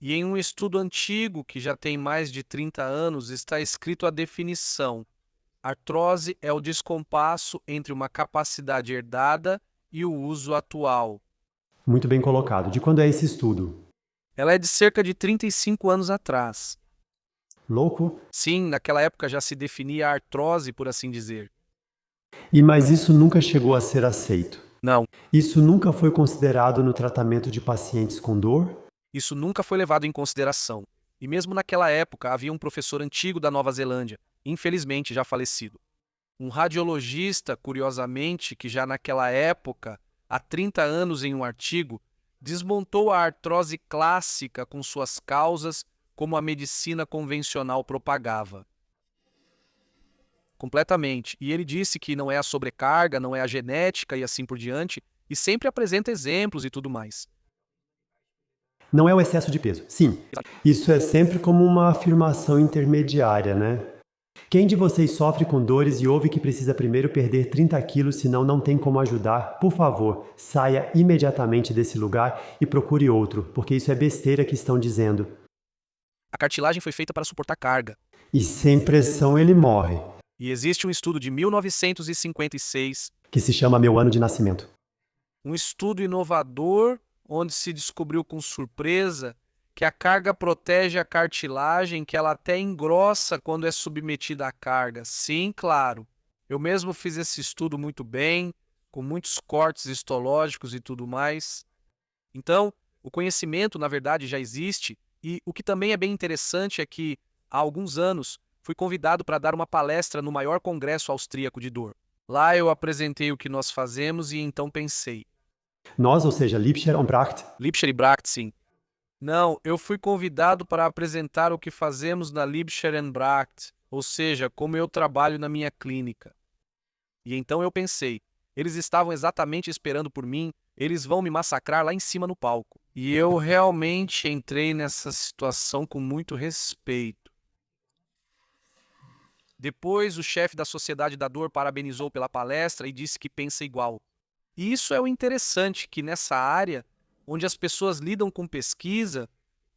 [SPEAKER 2] E em um estudo antigo, que já tem mais de 30 anos, está escrito a definição: artrose é o descompasso entre uma capacidade herdada e o uso atual.
[SPEAKER 1] Muito bem colocado. De quando é esse estudo?
[SPEAKER 2] Ela é de cerca de 35 anos atrás.
[SPEAKER 1] Louco?
[SPEAKER 2] Sim, naquela época já se definia a artrose, por assim dizer.
[SPEAKER 1] Mas isso nunca chegou a ser aceito.
[SPEAKER 2] Não,
[SPEAKER 1] Isso nunca foi considerado no tratamento de pacientes com dor?
[SPEAKER 2] isso nunca foi levado em consideração. E mesmo naquela época havia um professor antigo da Nova Zelândia, infelizmente já falecido. Um radiologista, curiosamente, que já naquela época, há 30 anos em um artigo, desmontou a artrose clássica com suas causas como a medicina convencional propagava. Completamente. E ele disse que não é a sobrecarga, não é a genética e assim por diante, e sempre apresenta exemplos e tudo mais.
[SPEAKER 1] Não é o excesso de peso. Sim, isso é sempre como uma afirmação intermediária, né? Quem de vocês sofre com dores e ouve que precisa primeiro perder 30 quilos, senão não tem como ajudar? Por favor, saia imediatamente desse lugar e procure outro, porque isso é besteira que estão dizendo.
[SPEAKER 2] A cartilagem foi feita para suportar carga.
[SPEAKER 1] E sem pressão ele morre,
[SPEAKER 2] E existe um estudo de 1956,
[SPEAKER 1] que se chama Meu Ano de Nascimento.
[SPEAKER 2] um estudo inovador onde se descobriu com surpresa que a carga protege a cartilagem, que ela até engrossa quando é submetida à carga. Sim, claro. Eu mesmo fiz esse estudo muito bem, com muitos cortes histológicos e tudo mais. Então, O conhecimento, na verdade, já existe, e o que também é bem interessante é que, há alguns anos, fui convidado para dar uma palestra no maior congresso austríaco de dor. Lá eu apresentei o que nós fazemos e então pensei,
[SPEAKER 1] Nós, ou seja, Liebscher und Bracht.
[SPEAKER 2] Liebscher e Bracht, sim. Não, eu fui convidado para apresentar o que fazemos na Liebscher and Bracht, ou seja, como eu trabalho na minha clínica. E então eu pensei, eles estavam exatamente esperando por mim, eles vão me massacrar lá em cima no palco. E eu realmente entrei nessa situação com muito respeito. Depois, o chefe da Sociedade da Dor parabenizou pela palestra e disse que pensa igual. E isso é o interessante, que nessa área, onde as pessoas lidam com pesquisa,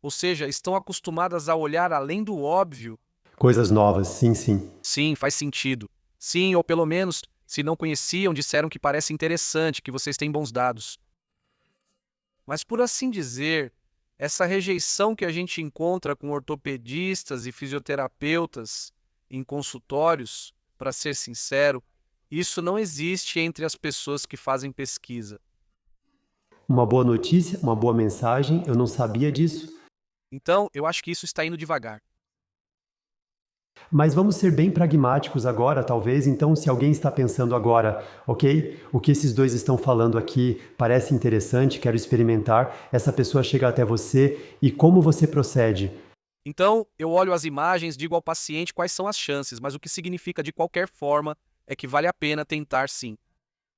[SPEAKER 2] ou seja, estão acostumadas a olhar além do óbvio,
[SPEAKER 1] Coisas novas, sim, sim.
[SPEAKER 2] sim, faz sentido. Sim, ou pelo menos, se não conheciam, disseram que parece interessante, que vocês têm bons dados. Mas por assim dizer, essa rejeição que a gente encontra com ortopedistas e fisioterapeutas em consultórios, para ser sincero, isso não existe entre as pessoas que fazem pesquisa.
[SPEAKER 1] Uma boa notícia, uma boa mensagem, eu não sabia disso.
[SPEAKER 2] Então, eu acho que isso está indo devagar.
[SPEAKER 1] Mas vamos ser bem pragmáticos agora, talvez. Então, se alguém está pensando agora, ok, o que esses dois estão falando aqui parece interessante, quero experimentar, essa pessoa chega até você e como você procede?
[SPEAKER 2] Então, eu olho as imagens, digo ao paciente quais são as chances, mas o que significa de qualquer forma é que vale a pena tentar sim.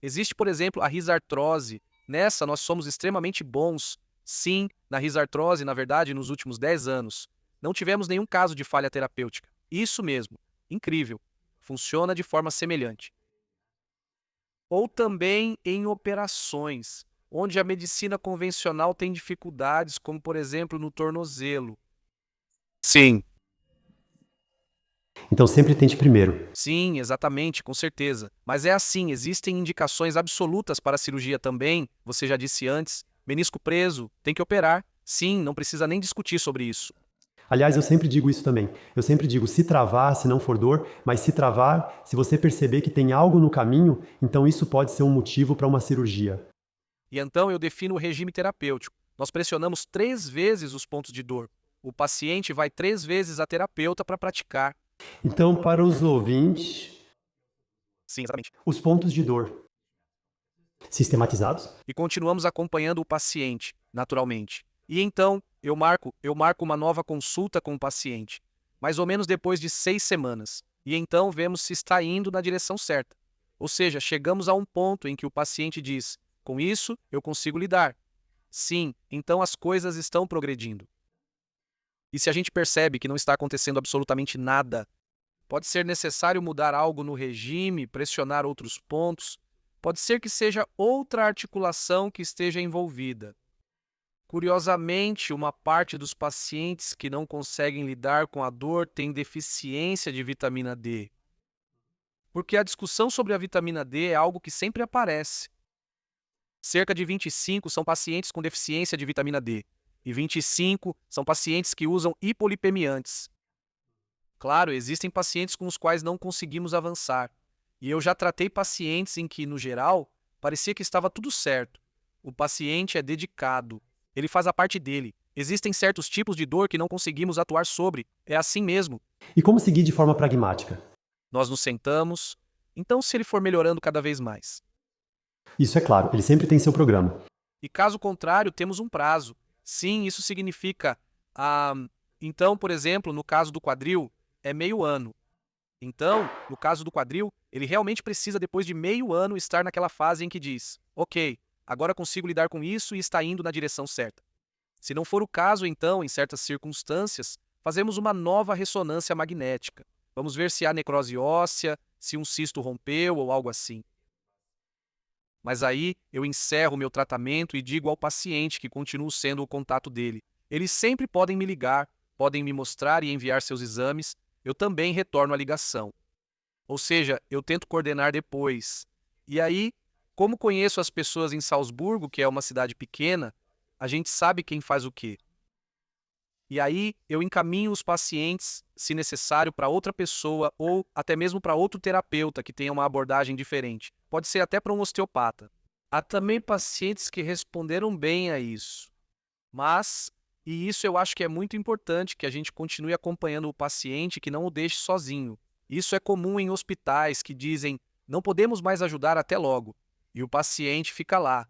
[SPEAKER 2] Existe, por exemplo, a risartrose. Nessa, nós somos extremamente bons. Sim, na risartrose, na verdade, nos últimos 10 anos. Não tivemos nenhum caso de falha terapêutica. Isso mesmo. Incrível. Funciona de forma semelhante. Ou também em operações, onde a medicina convencional tem dificuldades, como por exemplo no tornozelo. Sim.
[SPEAKER 1] Então, sempre tente primeiro.
[SPEAKER 2] Sim, exatamente, com certeza. Mas é assim, existem indicações absolutas para a cirurgia também, você já disse antes. Menisco preso, tem que operar. Sim, não precisa nem discutir sobre isso.
[SPEAKER 1] Aliás, eu sempre digo isso também. Eu sempre digo, se travar, se não for dor, mas se travar, se você perceber que tem algo no caminho, então isso pode ser um motivo para uma cirurgia.
[SPEAKER 2] E então eu defino o regime terapêutico. Nós pressionamos 3 vezes os pontos de dor. O paciente vai 3 vezes à terapeuta para praticar.
[SPEAKER 1] Então, para os ouvintes,
[SPEAKER 2] Sim, exatamente.
[SPEAKER 1] os pontos de dor sistematizados.
[SPEAKER 2] E continuamos acompanhando o paciente, naturalmente. E então, eu marco uma nova consulta com o paciente, mais ou menos depois de 6 semanas. E então vemos se está indo na direção certa. Ou seja, chegamos a um ponto em que o paciente diz: com isso, eu consigo lidar. Sim, então as coisas estão progredindo. E se a gente percebe que não está acontecendo absolutamente nada, pode ser necessário mudar algo no regime, pressionar outros pontos, pode ser que seja outra articulação que esteja envolvida. Curiosamente, uma parte dos pacientes que não conseguem lidar com a dor tem deficiência de vitamina D. Porque a discussão sobre a vitamina D é algo que sempre aparece. Cerca de 25 são pacientes com deficiência de vitamina D, e 25 são pacientes que usam hipolipemiantes. Claro, existem pacientes com os quais não conseguimos avançar, e eu já tratei pacientes em que, no geral, parecia que estava tudo certo. O paciente é dedicado, ele faz a parte dele. Existem certos tipos de dor que não conseguimos atuar sobre, é assim mesmo.
[SPEAKER 1] E como seguir de forma pragmática?
[SPEAKER 2] Nós nos sentamos, então se ele for melhorando cada vez mais.
[SPEAKER 1] Isso é claro, ele sempre tem seu programa.
[SPEAKER 2] E caso contrário, temos um prazo. Sim, isso significa... então, por exemplo, no caso do quadril, é meio ano. Então, no caso do quadril, ele realmente precisa, depois de meio ano, estar naquela fase em que diz: ok, agora consigo lidar com isso e está indo na direção certa. Se não for o caso, então, em certas circunstâncias, fazemos uma nova ressonância magnética. Vamos ver se há necrose óssea, se um cisto rompeu ou algo assim. Mas aí eu encerro meu tratamento e digo ao paciente que continuo sendo o contato dele. Eles sempre podem me ligar, podem me mostrar e enviar seus exames, eu também retorno a ligação. Ou seja, eu tento coordenar depois. E aí, como conheço as pessoas em Salzburgo, que é uma cidade pequena, a gente sabe quem faz o quê. E aí eu encaminho os pacientes, se necessário, para outra pessoa ou até mesmo para outro terapeuta que tenha uma abordagem diferente. Pode ser até para um osteopata. Há também pacientes que responderam bem a isso. E isso eu acho que é muito importante, que a gente continue acompanhando o paciente, que não o deixe sozinho. Isso é comum em hospitais que dizem, não podemos mais ajudar até logo, e o paciente fica lá.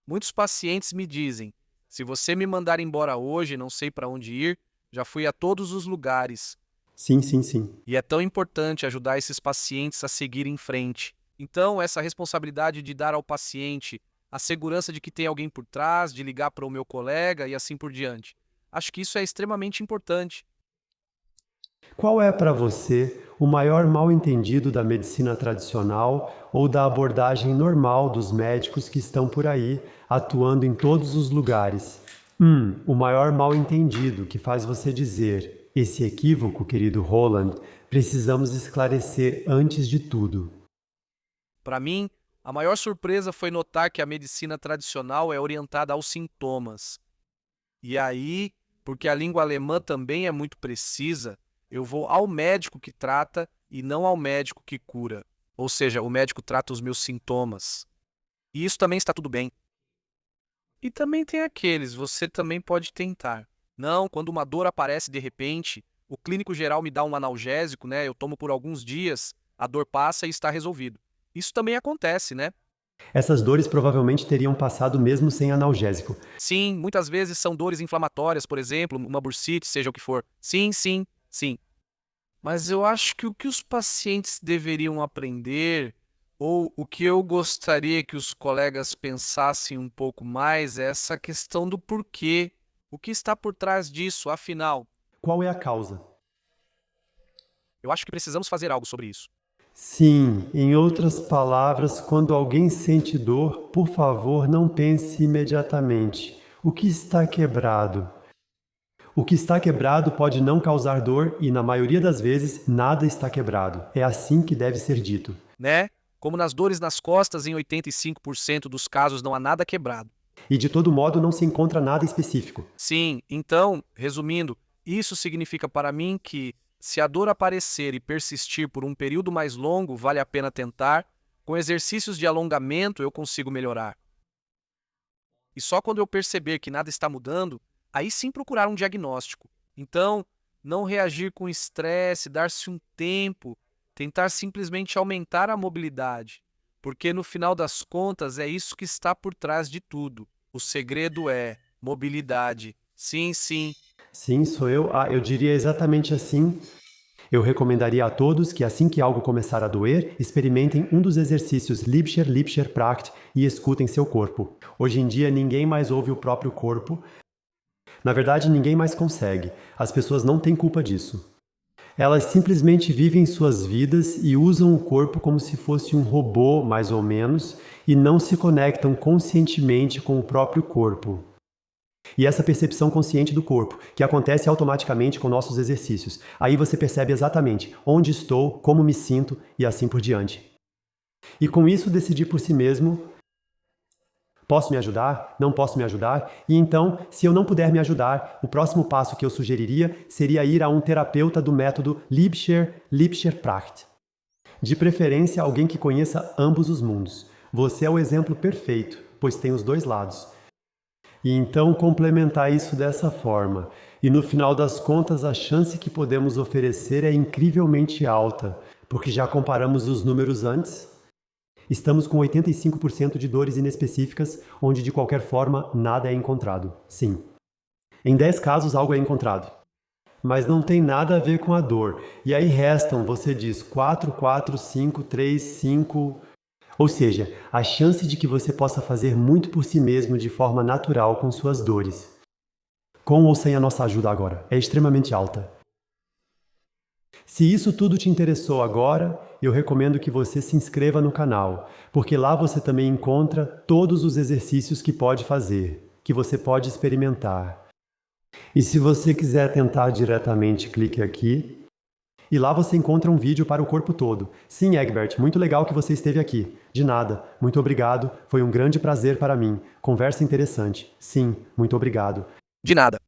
[SPEAKER 2] Muitos pacientes me dizem, se você me mandar embora hoje, não sei para onde ir, já fui a todos os lugares.
[SPEAKER 1] Sim, sim, sim.
[SPEAKER 2] E é tão importante ajudar esses pacientes a seguir em frente. Então, essa responsabilidade de dar ao paciente a segurança de que tem alguém por trás, de ligar para o meu colega e assim por diante. Acho que isso é extremamente importante.
[SPEAKER 1] Qual é para você o maior mal-entendido da medicina tradicional ou da abordagem normal dos médicos que estão por aí, atuando em todos os lugares? O maior mal-entendido que faz você dizer: esse equívoco, querido Roland, precisamos esclarecer antes de tudo.
[SPEAKER 2] Para mim, a maior surpresa foi notar que a medicina tradicional é orientada aos sintomas. E aí, porque a língua alemã também é muito precisa, eu vou ao médico que trata e não ao médico que cura. Ou seja, o médico trata os meus sintomas. E isso também está tudo bem. E também tem aqueles, você também pode tentar. Não, quando uma dor aparece de repente, o clínico geral me dá um analgésico, né? Eu tomo por alguns dias, a dor passa e está resolvido. Isso também acontece, né?
[SPEAKER 1] Essas dores provavelmente teriam passado mesmo sem analgésico.
[SPEAKER 2] Sim, muitas vezes são dores inflamatórias, por exemplo, uma bursite, seja o que for. Sim, sim, sim. Mas eu acho que o que os pacientes deveriam aprender, ou o que eu gostaria que os colegas pensassem um pouco mais, é essa questão do porquê. O que está por trás disso, afinal?
[SPEAKER 1] Qual é a causa?
[SPEAKER 2] Eu acho que precisamos fazer algo sobre isso.
[SPEAKER 1] Sim, em outras palavras, quando alguém sente dor, por favor, não pense imediatamente. O que está quebrado? O que está quebrado pode não causar dor e, na maioria das vezes, nada está quebrado. É assim que deve ser dito.
[SPEAKER 2] Né? Como nas dores nas costas, em 85% dos casos não há nada quebrado.
[SPEAKER 1] E de todo modo, não se encontra nada específico.
[SPEAKER 2] Sim, então, resumindo, isso significa para mim que, se a dor aparecer e persistir por um período mais longo, vale a pena tentar. Com exercícios de alongamento, eu consigo melhorar. E só quando eu perceber que nada está mudando, aí sim procurar um diagnóstico. Então, não reagir com estresse, dar-se um tempo, tentar simplesmente aumentar a mobilidade. Porque no final das contas é isso que está por trás de tudo. O segredo é mobilidade. Sim, sim.
[SPEAKER 1] Sim, sou eu. Eu diria exatamente assim. Eu recomendaria a todos que, assim que algo começar a doer, experimentem um dos exercícios Liebscher Pracht e escutem seu corpo. Hoje em dia, ninguém mais ouve o próprio corpo. Na verdade, ninguém mais consegue. As pessoas não têm culpa disso. Elas simplesmente vivem suas vidas e usam o corpo como se fosse um robô, mais ou menos, e não se conectam conscientemente com o próprio corpo. E essa percepção consciente do corpo, que acontece automaticamente com nossos exercícios. Aí você percebe exatamente onde estou, como me sinto e assim por diante. E com isso decidir por si mesmo, posso me ajudar? Não posso me ajudar? E então, se eu não puder me ajudar, o próximo passo que eu sugeriria seria ir a um terapeuta do método Liebscher Pracht. De preferência, alguém que conheça ambos os mundos. Você é o exemplo perfeito, pois tem os dois lados. E então complementar isso dessa forma. E no final das contas, a chance que podemos oferecer é incrivelmente alta, porque já comparamos os números antes. Estamos com 85% de dores inespecíficas, onde de qualquer forma nada é encontrado. Sim. Em 10 casos algo é encontrado. Mas não tem nada a ver com a dor. E aí restam, você diz, 4, 4, 5, 3, 5... Ou seja, a chance de que você possa fazer muito por si mesmo de forma natural com suas dores, com ou sem a nossa ajuda agora, é extremamente alta. Se isso tudo te interessou agora, eu recomendo que você se inscreva no canal, porque lá você também encontra todos os exercícios que pode fazer, que você pode experimentar. E se você quiser tentar diretamente, clique aqui. E lá você encontra um vídeo para o corpo todo. Sim, Egbert, muito legal que você esteve aqui. De nada. Muito obrigado. Foi um grande prazer para mim. Conversa interessante. Sim, muito obrigado.
[SPEAKER 2] De nada.